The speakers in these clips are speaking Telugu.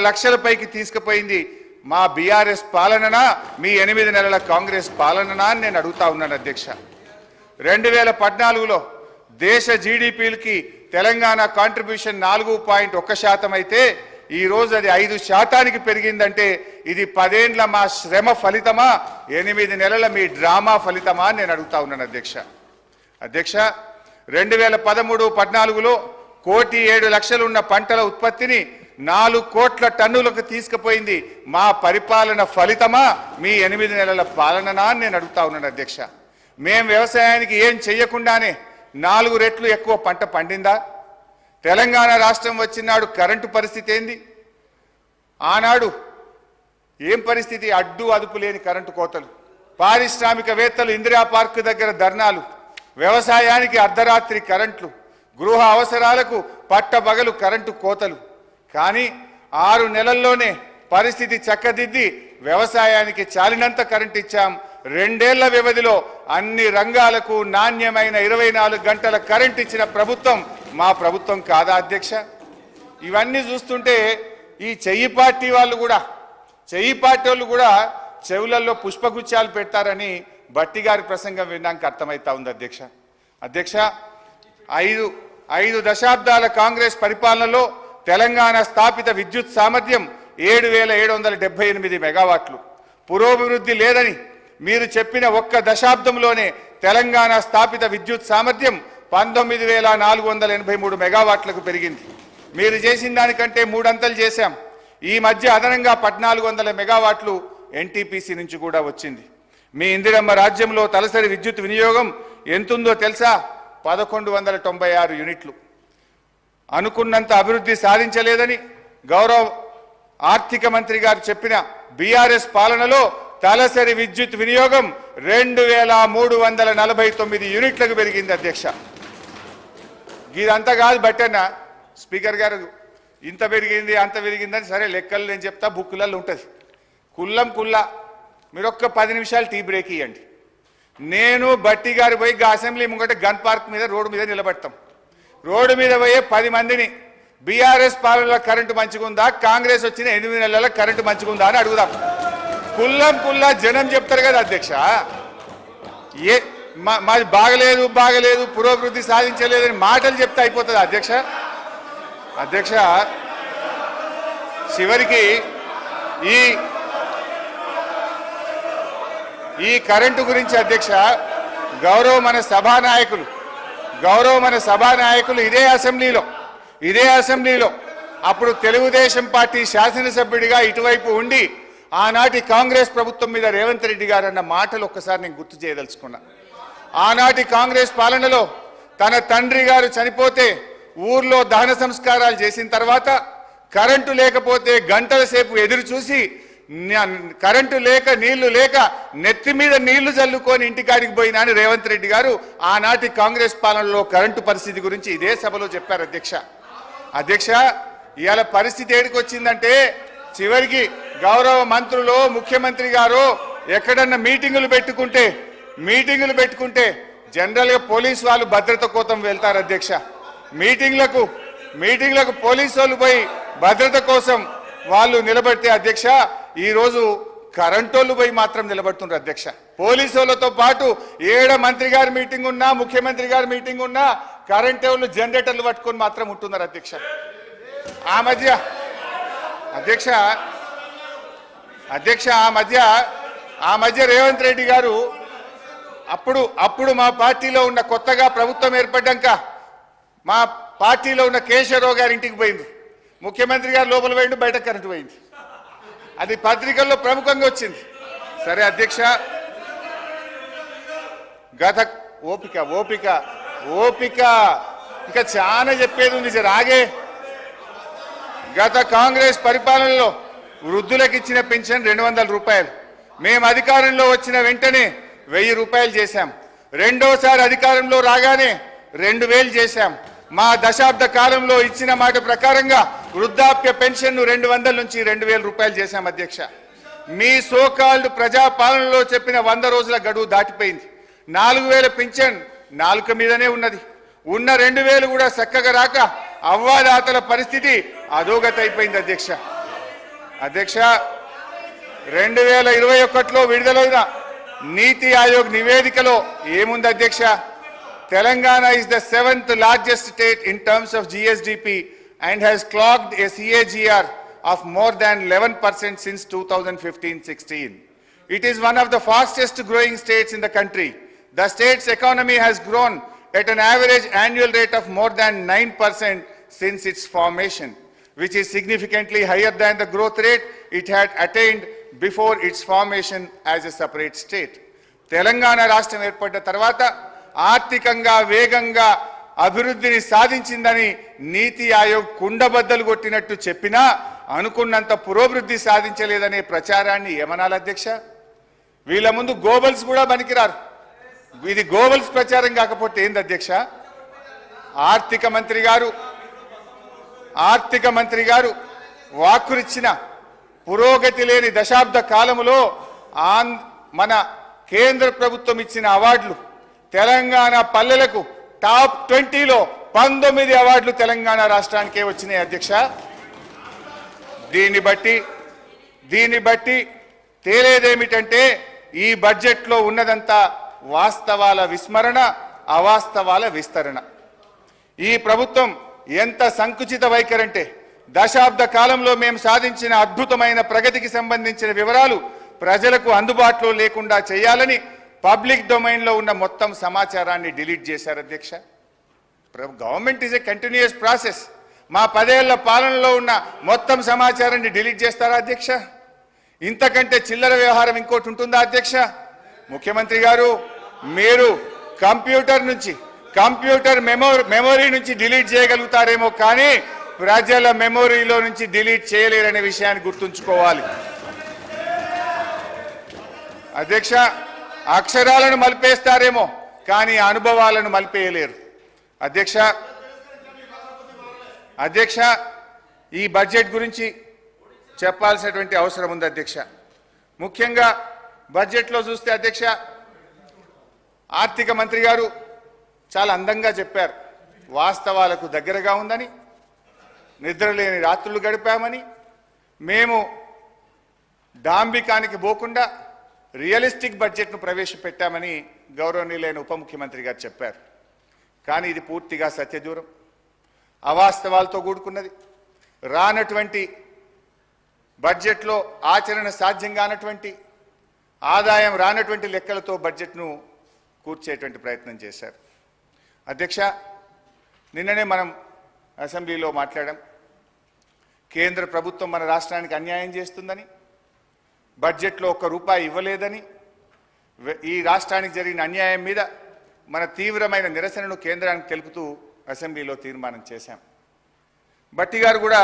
లక్షల పైకి తీసుకుపోయింది మా బీఆర్ఎస్ పాలననా మీ 8 నెలల కాంగ్రెస్ పాలననా అని నేను అడుగుతా ఉన్నాను అధ్యక్ష. 2014లో దేశ జీడీపీకి తెలంగాణ కాంట్రిబ్యూషన్ 4.1% అయితే ఈ రోజు అది 5% పెరిగిందంటే ఇది 10 ఏండ్ల మా శ్రమ ఫలితమా 8 నెలల మీ డ్రామా ఫలితమా అని నేను అడుగుతా ఉన్నాను అధ్యక్ష. అధ్యక్ష 2013-14లో 1,07,00,000 ఉన్న పంటల ఉత్పత్తిని 4 కోట్ల టన్నులకు తీసుకుపోయింది మా పరిపాలన ఫలితమా మీ 8 నెలల పాలననా అని నేను అడుగుతా ఉన్నాను అధ్యక్ష. మేము వ్యవసాయానికి ఏం చేయకుండానే 4 రెట్లు ఎక్కువ పంట పండిందా? తెలంగాణ రాష్ట్రం వచ్చినాడు కరెంటు పరిస్థితి ఏంది? ఆనాడు ఏం పరిస్థితి? అడ్డు అదుపు లేని కరెంటు కోతలు, పారిశ్రామికవేత్తలు ఇందిరా పార్క్ దగ్గర ధర్నాలు, వ్యవసాయానికి అర్ధరాత్రి కరెంట్లు, గృహ అవసరాలకు పట్టబగలు కరెంటు కోతలు. కానీ 6 నెలల్లోనే పరిస్థితి చక్కదిద్ది వ్యవసాయానికి చాలినంత కరెంట్ ఇచ్చాం. 2 ఏళ్ల వ్యవధిలో అన్ని రంగాలకు నాణ్యమైన 24 గంటల కరెంట్ ఇచ్చిన ప్రభుత్వం మా ప్రభుత్వం కాదా అధ్యక్ష? ఇవన్నీ చూస్తుంటే ఈ చెయ్యి పార్టీ వాళ్ళు కూడా చెవులలో పుష్పగుచ్చాలు పెడతారని బట్టి గారి ప్రసంగం విన్నాక అర్థమవుతా ఉంది అధ్యక్ష. అధ్యక్ష 5 దశాబ్దాల కాంగ్రెస్ పరిపాలనలో తెలంగాణ స్థాపిత విద్యుత్ సామర్థ్యం 7,778 మెగావాట్లు. పురోభివృద్ధి లేదని మీరు చెప్పిన ఒక్క దశాబ్దంలోనే తెలంగాణ స్థాపిత విద్యుత్ సామర్థ్యం 19,483 మెగావాట్లకు పెరిగింది. మీరు చేసిన దానికంటే 3 అంతలు చేశాం. ఈ మధ్య అదనంగా 1,400 మెగావాట్లు ఎన్టీపీసీ నుంచి కూడా వచ్చింది. మీ ఇందిరమ్మ రాజ్యంలో తలసరి విద్యుత్ వినియోగం ఎంతుందో తెలుసా? 1,196 యూనిట్లు. అనుకున్నంత అభివృద్ధి సాధించలేదని గౌరవ ఆర్థిక మంత్రి గారు చెప్పిన బీఆర్ఎస్ పాలనలో తలసరి విద్యుత్ వినియోగం 2,349 యూనిట్లకు పెరిగింది అధ్యక్ష. ఇదంతా కాదు బట్టన్న స్పీకర్ గారు, ఇంత పెరిగింది అంత పెరిగిందని సరే లెక్కలు నేను చెప్తా, బుక్కులలో ఉంటుంది కుల్లా. మీరు ఒక్క 10 నిమిషాలు టీ బ్రేక్ ఇవ్వండి. నేను బట్టి గారు పోయి అసెంబ్లీ ముంగట గన్ పార్క్ మీద రోడ్డు మీద నిలబెడతాం. రోడ్డు మీద పోయే 10 మందిని బీఆర్ఎస్ పాలనలో కరెంటు మంచిగుందా, కాంగ్రెస్ వచ్చిన 8 నెలల కరెంటు మంచిగుందా అని అడుగుదాం. కుల్లా జనం చెప్తారు కదా అధ్యక్ష. మాది బాగలేదు పురోభివృద్ధి సాధించలేదని మాటలు చెప్తే అయిపోతుంది అధ్యక్ష. అధ్యక్ష చివరికి ఈ కరెంటు గురించి అధ్యక్ష గౌరవ మన సభానాయకులు ఇదే అసెంబ్లీలో అప్పుడు తెలుగుదేశం పార్టీ శాసనసభ్యుడిగా ఇటువైపు ఉండి ఆనాటి కాంగ్రెస్ ప్రభుత్వం మీద రేవంత్ రెడ్డి గారు అన్న మాటలు ఒక్కసారి నేను గుర్తు చేయదలుచుకున్నా. ఆనాటి కాంగ్రెస్ పాలనలో తన తండ్రి గారు చనిపోతే ఊర్లో దహన సంస్కారాలు చేసిన తర్వాత కరెంటు లేకపోతే గంటల సేపు ఎదురు చూసి కరెంటు లేక నీళ్లు లేక నెత్తి మీద నీళ్లు చల్లుకొని ఇంటికాడికి పోయినా అని రేవంత్ రెడ్డి గారు ఆనాటి కాంగ్రెస్ పాలనలో కరెంటు పరిస్థితి గురించి ఇదే సభలో చెప్పారు అధ్యక్ష. ఇవాళ పరిస్థితి ఏడికి వచ్చిందంటే చివరికి గౌరవ మంత్రులు ముఖ్యమంత్రి గారు ఎక్కడన్నా మీటింగులు పెట్టుకుంటే జనరల్గా పోలీసు వాళ్ళు భద్రత కోసం వెళ్తారు అధ్యక్ష. మీటింగ్లకు పోలీసు వాళ్ళు పోయి భద్రత కోసం వాళ్ళు నిలబడితే అధ్యక్ష ఈరోజు కరెంటోళ్ళు పోయి మాత్రం నిలబడుతున్నారు అధ్యక్ష. పోలీసు వాళ్ళతో పాటు ఏడ మంత్రి గారి మీటింగ్ ఉన్నా ముఖ్యమంత్రి గారి మీటింగ్ ఉన్నా కరెంట్ వాళ్ళు జనరేటర్లు పట్టుకొని మాత్రం ఉంటున్నారు అధ్యక్ష. ఆ మధ్య రేవంత్ రెడ్డి గారు అప్పుడు మా పార్టీలో ఉన్న కొత్తగా ప్రభుత్వం ఏర్పడ్డాక మా పార్టీలో ఉన్న కేశవరావు గారి ఇంటికి పోయింది. ముఖ్యమంత్రి గారు లోపల పోయిండు, బయట కరెంటు పోయింది. అది పత్రికల్లో ప్రముఖంగా వచ్చింది. సరే అధ్యక్ష గత ఓపిక ఇంకా చాలా చెప్పేది ఉంది రాగే. గత కాంగ్రెస్ పరిపాలనలో వృద్ధులకు ఇచ్చిన పెన్షన్ 200 రూపాయలు మేము అధికారంలో వచ్చిన వెంటనే 1000 రూపాయలు చేశాం. రెండోసారి అధికారంలో రాగానే 2000 చేశాం. మా దశాబ్ద కాలంలో ఇచ్చిన మాట ప్రకారంగా వృద్ధాప్య పెన్షన్ 200 నుంచి 2000 రూపాయలు చేశాం అధ్యక్ష. మీ సోకాల్డ్ ప్రజాపాలనలో చెప్పిన 100 రోజుల గడువు దాటిపోయింది. 4000 పెన్షన్ నాలుక మీదనే ఉన్నది. ఉన్న 2000 కూడా చక్కగా రాక అవ్వాదాతల పరిస్థితి అధోగతి అయిపోయింది అధ్యక్ష. అధ్యక్ష 2021లో విడుదలైన నీతి ఆయోగ్ నివేదికలో ఏముంది అధ్యక్ష? Telangana is the 7th largest state in terms of GSDP and has clocked a CAGR of more than 11% since 2015-16. It is one of the fastest growing states in the country. The state's economy has grown at an average annual rate of more than 9% since its formation, which is significantly higher than the growth rate it had attained before its formation as a separate state. Telangana రాష్ట్రం ఏర్పడ్డ తర్వాత ఆర్థికంగా వేగంగా అభివృద్ధిని సాధించిందని నీతి ఆయోగ్ కుండబద్దలు కొట్టినట్టు చెప్పినా అనుకున్నంత పురోభివృద్ధి సాధించలేదనే ప్రచారాన్ని ఏమనాలి అధ్యక్ష? వీళ్ళ ముందు గోబల్స్ కూడా పనికిరారు. ఇది గోబల్స్ ప్రచారం కాకపోతే ఏంది అధ్యక్ష? ఆర్థిక మంత్రి గారు వాక్కురిచ్చిన పురోగతి లేని దశాబ్ద కాలములో మన కేంద్ర ప్రభుత్వం ఇచ్చిన అవార్డులు తెలంగాణ పల్లెలకు టాప్ 20లో 19 అవార్డులు తెలంగాణ రాష్ట్రానికే వచ్చినాయి అధ్యక్ష. దీన్ని బట్టి తేలేదేమిటంటే ఈ బడ్జెట్లో ఉన్నదంతా వాస్తవాల విస్మరణ, అవాస్తవాల విస్తరణ. ఈ ప్రభుత్వం ఎంత సంకుచిత వైఖరంటే దశాబ్ద కాలంలో మేము సాధించిన అద్భుతమైన ప్రగతికి సంబంధించిన వివరాలు ప్రజలకు అందుబాటులో లేకుండా చేయాలని పబ్లిక్ డొమైన్లో ఉన్న మొత్తం సమాచారాన్ని డిలీట్ చేశారు అధ్యక్ష. Government is a continuous process. మా 10 ఏళ్ల పాలనలో ఉన్న మొత్తం సమాచారాన్ని డిలీట్ చేస్తారా అధ్యక్ష? ఇంతకంటే చిల్లర వ్యవహారం ఇంకోటి ఉంటుందా అధ్యక్ష? ముఖ్యమంత్రి గారు, మీరు కంప్యూటర్ మెమొరీ నుంచి డిలీట్ చేయగలుగుతారేమో కానీ ప్రజల మెమొరీలో నుంచి డిలీట్ చేయలేరనే విషయాన్ని గుర్తుంచుకోవాలి అధ్యక్ష. అక్షరాలను మలిపేస్తారేమో కానీ అనుభవాలను మలిపేయలేరు అధ్యక్ష. ఈ బడ్జెట్ గురించి చెప్పాల్సినటువంటి అవసరం ఉంది అధ్యక్ష. ముఖ్యంగా బడ్జెట్లో చూస్తే అధ్యక్ష, ఆర్థిక మంత్రి గారు చాలా అందంగా చెప్పారు. వాస్తవాలకు దగ్గరగా ఉందని, నిద్రలేని రాత్రులు గడిపామని, మేము డాంబికానికి పోకుండా రియలిస్టిక్ బడ్జెట్ను ప్రవేశపెట్టామని గౌరవనీయులైన ఉప ముఖ్యమంత్రి గారు చెప్పారు. కానీ ఇది పూర్తిగా సత్యదూరం, అవాస్తవాలతో కూడుకున్నది. రానటువంటి బడ్జెట్లో ఆచరణ సాధ్యం కానటువంటి, ఆదాయం రానటువంటి లెక్కలతో బడ్జెట్ను కూర్చేటువంటి ప్రయత్నం చేశారు అధ్యక్ష. నిన్ననే మనం అసెంబ్లీలో మాట్లాడాం. కేంద్ర ప్రభుత్వం మన రాష్ట్రానికి అన్యాయం చేస్తుందని, బడ్జెట్లో ₹1 ఇవ్వలేదని, ఈ రాష్ట్రానికి జరిగిన అన్యాయం మీద మన తీవ్రమైన నిరసనను కేంద్రానికి తెలుపుతూ అసెంబ్లీలో తీర్మానం చేశాం. భట్టి గారు కూడా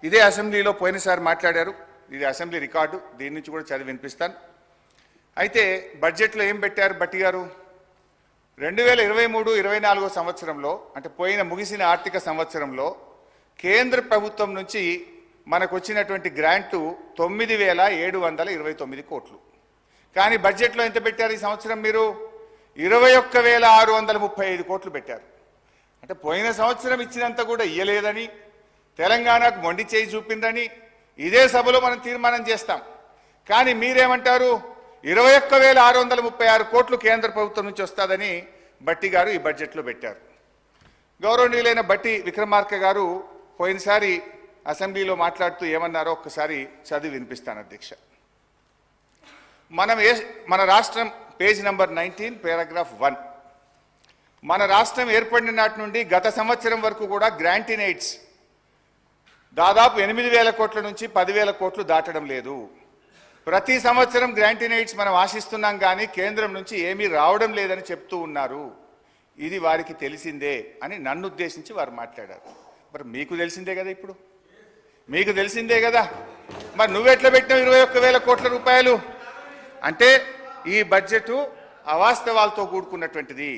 ఇదే అసెంబ్లీలో పోయినసారి మాట్లాడారు. ఇది అసెంబ్లీ రికార్డు, దీని నుంచి కూడా చదివి వినిపిస్తాను. అయితే బడ్జెట్లో ఏం పెట్టారు భట్టి గారు? 2023-24 సంవత్సరంలో, అంటే ముగిసిన ఆర్థిక సంవత్సరంలో కేంద్ర ప్రభుత్వం నుంచి మనకు వచ్చినటువంటి గ్రాంటు 9,729 కోట్లు. కానీ బడ్జెట్లో ఎంత పెట్టారు ఈ సంవత్సరం? మీరు 21,635 కోట్లు పెట్టారు. అంటే పోయిన సంవత్సరం ఇచ్చినంత కూడా ఇయ్యలేదని, తెలంగాణకు మొండి చేయి చూపిందని ఇదే సభలో మనం తీర్మానం చేస్తాం. కానీ మీరేమంటారు? 21,636 కోట్లు కేంద్ర ప్రభుత్వం నుంచి వస్తుందని భట్టి గారు ఈ బడ్జెట్లో పెట్టారు. గౌరవనీయులైన భట్టి విక్రమార్క గారు పోయినసారి అసెంబ్లీలో మాట్లాడుతూ ఏమన్నారో ఒక్కసారి చదివి వినిపిస్తాను అధ్యక్ష. మన రాష్ట్రం పేజ్ నంబర్ 19 పారాగ్రాఫ్ 1. మన రాష్ట్రం ఏర్పడిన నాటి నుండి గత సంవత్సరం వరకు కూడా గ్రాంట్ ఇన్ ఎయిడ్స్ దాదాపు 8,000 కోట్ల నుంచి 10,000 కోట్లు దాటడం లేదు. ప్రతి సంవత్సరం గ్రాంట్ ఇన్ ఎయిడ్స్ మనం ఆశిస్తున్నాం కానీ కేంద్రం నుంచి ఏమీ రావడం లేదని చెప్తూ ఉన్నారు. ఇది వారికి తెలిసిందే అని నన్ను ఉద్దేశించి వారు మాట్లాడారు. మరి మీకు తెలిసిందే కదా, ఇప్పుడు మీకు తెలిసిందే కదా. మరి నువ్వెట్లా పెట్టినావు 21,000 కోట్ల రూపాయలు? అంటే ఈ బడ్జెట్ అవాస్తవాలతో కూడుకున్నటువంటిది.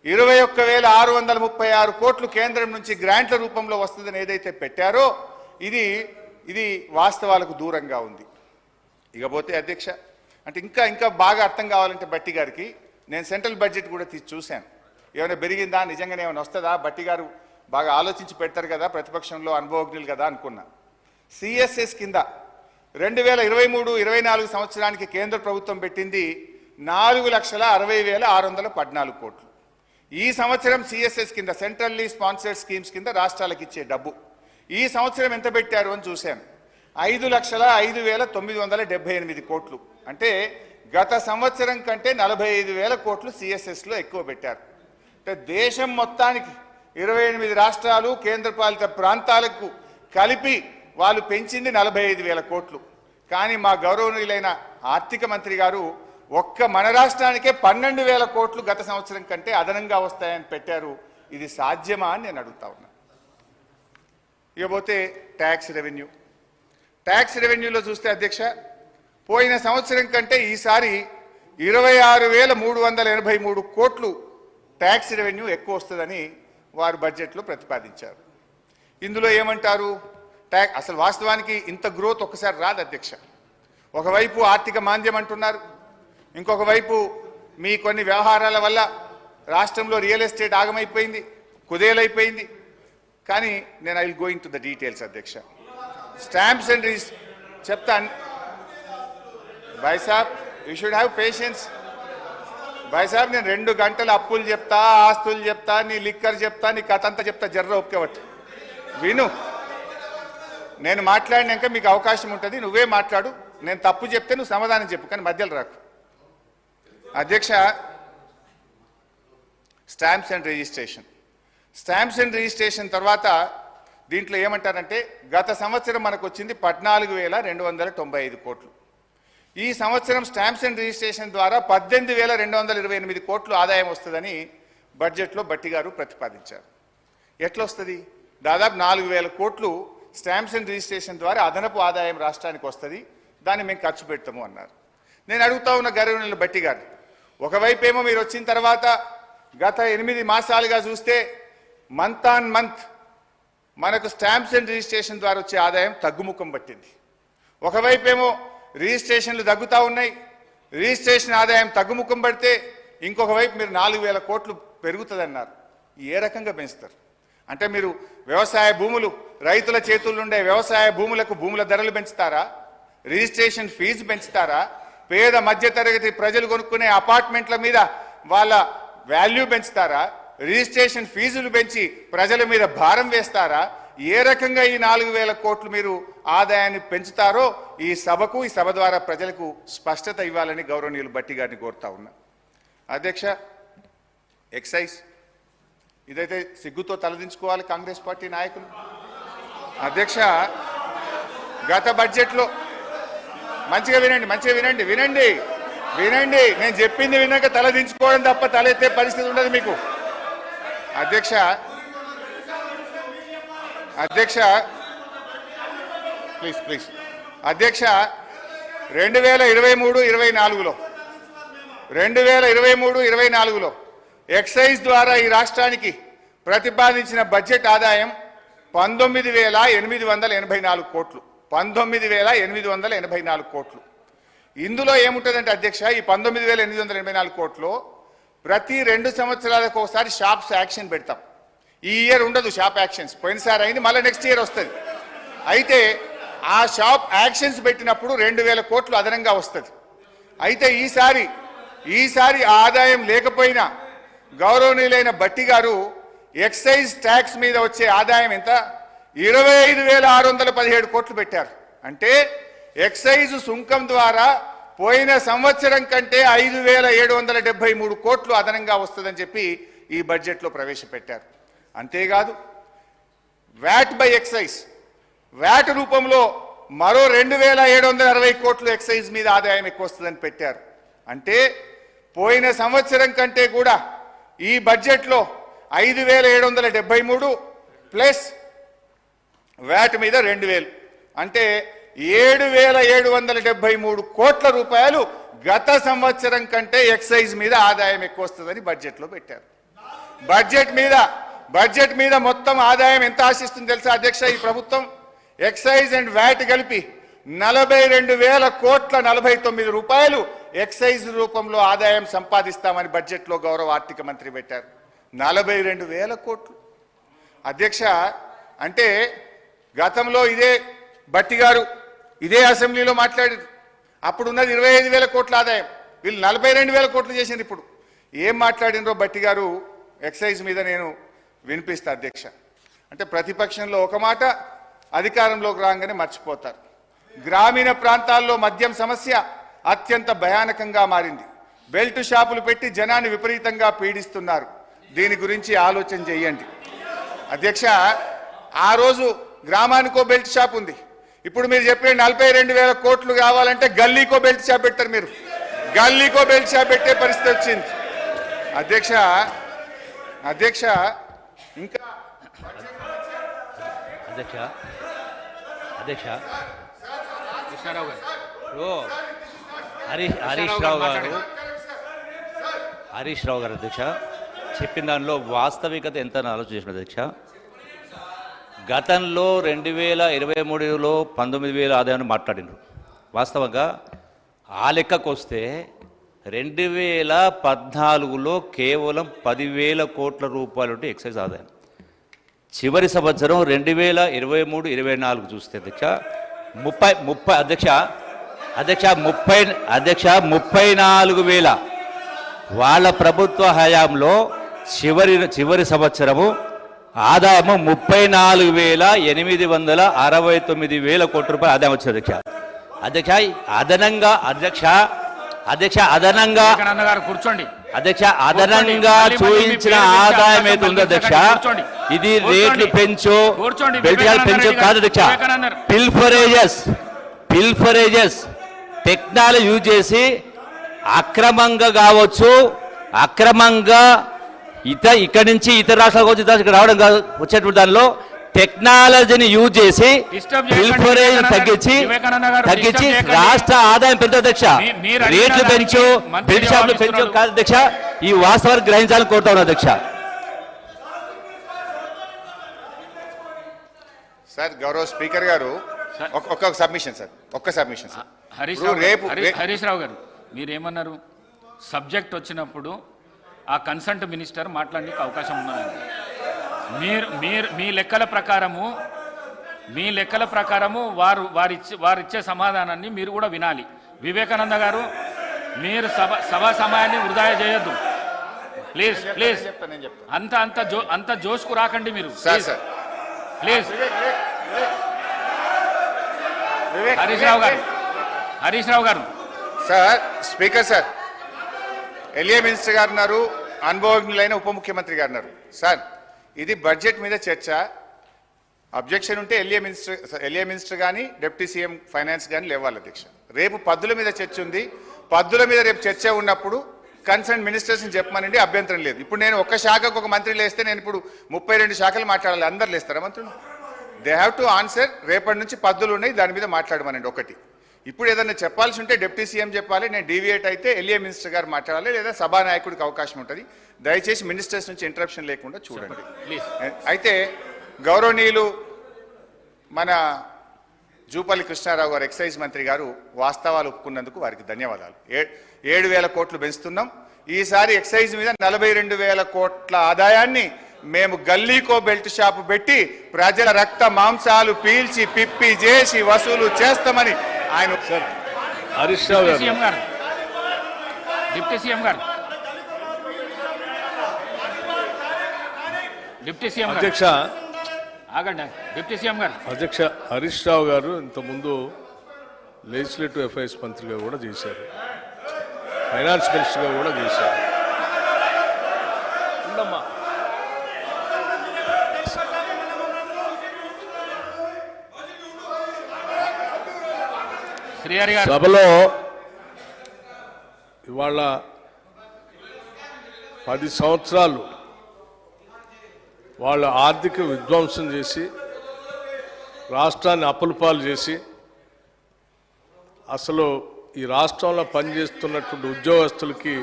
21,636 కోట్లు కేంద్రం నుంచి గ్రాంట్ల రూపంలో వస్తుందని ఏదైతే పెట్టారో ఇది వాస్తవాలకు దూరంగా ఉంది. ఇకపోతే అధ్యక్ష, అంటే ఇంకా బాగా అర్థం కావాలంటే భట్టి గారికి నేను సెంట్రల్ బడ్జెట్ కూడా చూశాను. ఏమైనా పెరిగిందా, నిజంగానే ఏమైనా వస్తుందా? భట్టి గారు బాగా ఆలోచించి పెడతారు కదా, ప్రతిపక్షంలో అనుభవజ్ఞులు కదా అనుకున్నా. సిఎస్ఎస్ కింద 2023-24 సంవత్సరానికి కేంద్ర ప్రభుత్వం పెట్టింది 4,60,614 కోట్లు. ఈ సంవత్సరం సిఎస్ఎస్ కింద సెంట్రల్లీ స్పాన్సర్డ్ స్కీమ్స్ కింద రాష్ట్రాలకు ఇచ్చే డబ్బు ఈ సంవత్సరం ఎంత పెట్టారు అని చూశాను. 5,05,978 కోట్లు. అంటే గత సంవత్సరం కంటే 45,000 కోట్లు సిఎస్ఎస్లో ఎక్కువ పెట్టారు. అంటే దేశం మొత్తానికి 28 రాష్ట్రాలు కేంద్రపాలిత ప్రాంతాలకు కలిపి వాళ్ళు పెంచింది 45,000 కోట్లు. కానీ మా గౌరవనీయులైన ఆర్థిక మంత్రి గారు ఒక్క మన రాష్ట్రానికే 12,000 కోట్లు గత సంవత్సరం కంటే అదనంగా వస్తాయని పెట్టారు. ఇది సాధ్యమా అని నేను అడుగుతా ఉన్నా. ఇకపోతే ట్యాక్స్ రెవెన్యూ. ట్యాక్స్ రెవెన్యూలో చూస్తే అధ్యక్ష, పోయిన సంవత్సరం కంటే ఈసారి 26,383 కోట్లు ట్యాక్స్ రెవెన్యూ ఎక్కువ వస్తుందని వారు బడ్జెట్లో ప్రతిపాదించారు. ఇందులో ఏమంటారు? అసలు వాస్తవానికి ఇంత గ్రోత్ ఒక్కసారి రాదు అధ్యక్ష. ఒకవైపు ఆర్థిక మాంద్యం అంటున్నారు, ఇంకొక వైపు మీ కొన్ని వ్యవహారాల వల్ల రాష్ట్రంలో రియల్ ఎస్టేట్ ఆగమైపోయింది, కుదేలైపోయింది. కానీ నేను I will going to the details అధ్యక్ష. స్టాంప్స్ అండ్ చెప్తాను భాయ్ సాబ్, యూ షుడ్ హ్యావ్ పేషెన్స్. భాయ్ సాబ్, నేను 2 గంటలు అప్పులు చెప్తా, ఆస్తులు చెప్తా, నీ లిక్కర్ చెప్తా, నీ కథ అంతా చెప్తా, జర్ర ఒప్పుకోవచ్చు. విను, నేను మాట్లాడినాక మీకు అవకాశం ఉంటుంది, నువ్వే మాట్లాడు. నేను తప్పు చెప్తే నువ్వు సమాధానం చెప్పు, కానీ మధ్యలో రాకు. అధ్యక్ష, stamps and registration. Stamps and registration తర్వాత దీంట్లో ఏమంటారంటే, గత సంవత్సరం మనకు వచ్చింది 14,295 కోట్లు. ఈ సంవత్సరం స్టాంప్స్ అండ్ రిజిస్ట్రేషన్ ద్వారా 18,228 కోట్లు ఆదాయం వస్తుందని బడ్జెట్లో బట్టి గారు ప్రతిపాదించారు. ఎట్లా వస్తుంది? దాదాపు 4,000 కోట్లు స్టాంప్స్ అండ్ రిజిస్ట్రేషన్ ద్వారా అదనపు ఆదాయం రాష్ట్రానికి వస్తుంది, దాన్ని మేము ఖర్చు పెడతాము అన్నారు. నేను అడుగుతా ఉన్న గౌరవనీయులు బట్టి గారు, ఒకవైపు ఏమో మీరు వచ్చిన తర్వాత గత 8 మాసాలుగా చూస్తే మంత్ ఆన్ మంత్ మనకు స్టాంప్స్ అండ్ రిజిస్ట్రేషన్ ద్వారా వచ్చే ఆదాయం తగ్గుముఖం పట్టింది. ఒకవైపు ఏమో రిజిస్ట్రేషన్లు తగ్గుతూ ఉన్నాయి, రిజిస్ట్రేషన్ ఆదాయం తగ్గుముఖం పడితే ఇంకొక వైపు మీరు 4,000 కోట్లు పెరుగుతుందన్నారు. ఏ రకంగా పెంచుతారు? అంటే మీరు వ్యవసాయ భూములు, రైతుల చేతుల్లో ఉండే వ్యవసాయ భూములకు భూముల ధరలు పెంచుతారా? Registration fee పెంచుతారా? పేద మధ్యతరగతి ప్రజలు కొనుక్కునే అపార్ట్మెంట్ల మీద వాళ్ళ వాల్యూ పెంచుతారా? రిజిస్ట్రేషన్ ఫీజులు పెంచి ప్రజల మీద భారం వేస్తారా? ఏ రకంగా ఈ 4,000 కోట్లు మీరు ఆదాయాన్ని పెంచుతారో ఈ సభకు, ఈ సభ ద్వారా ప్రజలకు స్పష్టత ఇవ్వాలని గౌరవనీయులు బట్టి గారిని కోరుతా ఉన్నా. అధ్యక్ష, ఎక్సైజ్ ఇదైతే సిగ్గుతో తలదించుకోవాలి కాంగ్రెస్ పార్టీ నాయకులు. అధ్యక్ష, గత బడ్జెట్లో మంచిగా వినండి, నేను చెప్పింది విన్నాక తలదించుకోవడం తప్ప తలెత్తే పరిస్థితి ఉండదు మీకు. అధ్యక్ష, ప్లీజ్ అధ్యక్ష, 2023-24లో ఎక్సైజ్ ద్వారా ఈ రాష్ట్రానికి ప్రతిపాదించిన బడ్జెట్ ఆదాయం 19,884 కోట్లు. 19,884 కోట్లు. ఇందులో ఏముంటుందంటే అధ్యక్ష, ఈ 19,884 కోట్లు ప్రతి 2 సంవత్సరాలకు ఒకసారి షాప్స్ యాక్షన్ పెడతాం. ఈ ఇయర్ ఉండదు షాప్ యాక్షన్స్, పోయినసారి అయింది, మళ్ళీ నెక్స్ట్ ఇయర్ వస్తుంది. అయితే ఆ షాప్ యాక్షన్స్ పెట్టినప్పుడు 2,000 కోట్లు అదనంగా వస్తుంది. అయితే ఈసారి ఆదాయం లేకపోయినా గౌరవనీయులైన బట్టి గారు ఎక్సైజ్ ట్యాక్స్ మీద వచ్చే ఆదాయం ఎంత? 25,617 కోట్లు పెట్టారు. అంటే ఎక్సైజ్ సుంకం ద్వారా పోయిన సంవత్సరం కంటే 5,773 కోట్లు అదనంగా వస్తుందని చెప్పి ఈ బడ్జెట్లో ప్రవేశపెట్టారు. అంతేకాదు వ్యాట్ బై ఎక్సైజ్, వ్యాట్ రూపంలో మరో 2,760 కోట్లు ఎక్సైజ్ మీద ఆదాయం ఎక్కువ వస్తుందని పెట్టారు. అంటే పోయిన సంవత్సరం కంటే కూడా ఈ బడ్జెట్లో 5,773 ప్లస్ వ్యాట్ మీద 2,000 అంటే 7,773 కోట్ల రూపాయలు గత సంవత్సరం కంటే ఎక్సైజ్ మీద ఆదాయం ఎక్కువ వస్తుందని బడ్జెట్లో పెట్టారు. బడ్జెట్ మీద మొత్తం ఆదాయం ఎంత ఆశిస్తుంది తెలుసా అధ్యక్ష? ఈ ప్రభుత్వం ఎక్సైజ్ అండ్ వ్యాట్ కలిపి 42,000 కోట్ల 49 రూపాయలు ఎక్సైజ్ రూపంలో ఆదాయం సంపాదిస్తామని బడ్జెట్లో గౌరవ ఆర్థిక మంత్రి పెట్టారు. 42,000 కోట్లు. అధ్యక్ష, అంటే గతంలో ఇదే బట్టి గారు ఇదే అసెంబ్లీలో మాట్లాడారు. అప్పుడు ఉన్నది 25,000 కోట్ల ఆదాయం, వీళ్ళు 42,000 కోట్లు చేసింది. ఇప్పుడు ఏం మాట్లాడినరో బట్టి గారు ఎక్సైజ్ మీద నేను వినిపిస్తా అధ్యక్ష. అంటే ప్రతిపక్షంలో ఒక మాట, అధికారంలోకి రాగానే మర్చిపోతారు. గ్రామీణ ప్రాంతాల్లో మద్యం సమస్య అత్యంత భయానకంగా మారింది. బెల్ట్ షాపులు పెట్టి జనాన్ని విపరీతంగా పీడిస్తున్నారు. దీని గురించి ఆలోచన చేయండి అధ్యక్ష. ఆ రోజు గ్రామానికో బెల్ట్ షాప్ ఉంది. ఇప్పుడు మీరు చెప్పే 42,000 కోట్లు కావాలంటే గల్లీకో బెల్ట్ షాప్ పెట్టారు. మీరు గల్లీకో బెల్ట్ షాప్ పెట్టే పరిస్థితి వచ్చింది అధ్యక్ష. అధ్యక్ష ఇంకా అధ్యక్ష అధ్యక్ష కృష్ణారావు గారు, హరీష్ రావు గారు అధ్యక్ష చెప్పిన దానిలో వాస్తవికత ఎంత ఆలోచన చేసిన అధ్యక్ష. గతంలో 2023లో 19,000 ఆదాయాన్ని మాట్లాడినారు. వాస్తవంగా ఆ లెక్కకు వస్తే 2014లో కేవలం 10,000 కోట్ల రూపాయలు ఉంటే ఎక్సైజ్ ఆదాయం. చివరి సంవత్సరం 2023-24 చూస్తే అధ్యక్ష 34,000 వాళ్ళ ప్రభుత్వ హయాంలో చివరి సంవత్సరము ఆదాయము 34,869 కోట్ల రూపాయలు ఆదాయం వచ్చింది అధ్యక్ష. కూర్చోండి అదనంగా చూయించిన ఆదాయం ఏది ఉందో అధ్యక్ష, ఇది రేట్లు పెంచు బెల్టియాలు పెంచు కాదు అధ్యక్ష. పిల్ఫరేజెస్ టెక్నాలజీ యూజ్ చేసి అక్రమంగా కావచ్చు, అక్రమంగా ఇక్కడి నుంచి ఇతర రాష్ట్రాలకు వచ్చి ఇక్కడ రావడం కాదు, వచ్చేటువంటి దానిలో టెక్నాలజీని యూజ్ చేసి పిల్ఫరేజ్ తగ్గించి రాష్ట్ర ఆదాయం పెంచు అధ్యక్ష. రేట్లు పెంచు బెల్ట్ షాపులు పెంచు కాదు అధ్యక్ష. ఈ వాస్తవాన్ని గ్రహించాలని కోరుతా ఉన్నా అధ్యక్ష. సార్ గౌరవ స్పీకర్ గారు ఒక్క సబ్మిషన్ సార్. హరీష్ రావు గారు, మీరేమన్నారు? సబ్జెక్ట్ వచ్చినప్పుడు ఆ కన్సల్ట్ మినిస్టర్ మాట్లాడడానికి అవకాశం ఉన్నదండి. మీ లెక్కల ప్రకారము వారిచ్చే సమాధానాన్ని మీరు కూడా వినాలి. వివేకానంద గారు, మీరు సభా సమయాన్ని వృధా చేయొద్దు ప్లీజ్. అంత జోష్కు రాకండి మీరు ప్లీజ్. హరీష్ రావు గారు sir. Speaker sir, LA minister గారు ఉన్నారు, అనుభవజ్ఞులైన ఉప ముఖ్యమంత్రి గారు ఉన్నారు. సార్ ఇది బడ్జెట్ మీద చర్చ. అబ్జెక్షన్ ఉంటే ఎల్ఏ మినిస్టర్ కానీ డిప్యూటీ సీఎం ఫైనాన్స్ కానీ లేవాలి అధ్యక్ష. రేపు పద్దుల మీద చర్చ ఉంది. పద్దుల మీద రేపు చర్చ ఉన్నప్పుడు కన్సర్న్ మినిస్టర్స్ని చెప్పమనండి, అభ్యంతరం లేదు. ఇప్పుడు నేను ఒక్క శాఖకు ఒక మంత్రి లేస్తే నేను ఇప్పుడు 32 శాఖలు మాట్లాడాలి. అందరు లేస్తారా మంత్రులు? They have to answer. రేపటి నుంచి పద్దులు ఉన్నాయి, దాని మీద మాట్లాడమనండి ఒకటి. ఇప్పుడు ఏదైనా చెప్పాల్సి ఉంటే డిప్యూటీ సీఎం చెప్పాలి, నేను డీవియేట్ అయితే ఎల్ఏ మినిస్టర్ గారు మాట్లాడాలి, లేదా సభానాయకుడికి అవకాశం ఉంటుంది. దయచేసి మినిస్టర్స్ నుంచి ఇంటరప్షన్ లేకుండా చూడండి. అయితే గౌరవనీయులు మన జూపల్లి కృష్ణారావు గారు ఎక్సైజ్ మంత్రి గారు వాస్తవాలు ఒప్పుకున్నందుకు వారికి ధన్యవాదాలు. 7,000 కోట్లు పెంచుతున్నాం. ఈసారి ఎక్సైజ్ మీద 42,000 కోట్ల ఆదాయాన్ని మేము గల్లీకో బెల్ట్ షాపు పెట్టి ప్రజల రక్త మాంసాలు పీల్చి పిప్పి చేసి వసూలు చేస్తామని ఆయన హరీష్ రావు గారు, డిప్యూటీ సీఎం గారు అధ్యక్ష ఆగండి. డిప్యూటీ సీఎం గారు అధ్యక్ష హరీష్ రావు గారు ఇంతకుముందు లెజిస్లేటివ్ అఫైర్స్ మంత్రిగా కూడా చేశారు, ఫైనాన్స్ మినిస్టర్గా కూడా చేశారు. సభలో ఇవాళ 10 సంవత్సరాలు వాళ్ళ ఆర్థిక విధ్వంసం చేసి రాష్ట్రాన్ని అప్పులపాలు చేసి అసలు ఈ రాష్ట్రంలో పనిచేస్తున్నటువంటి ఉద్యోగస్తులకి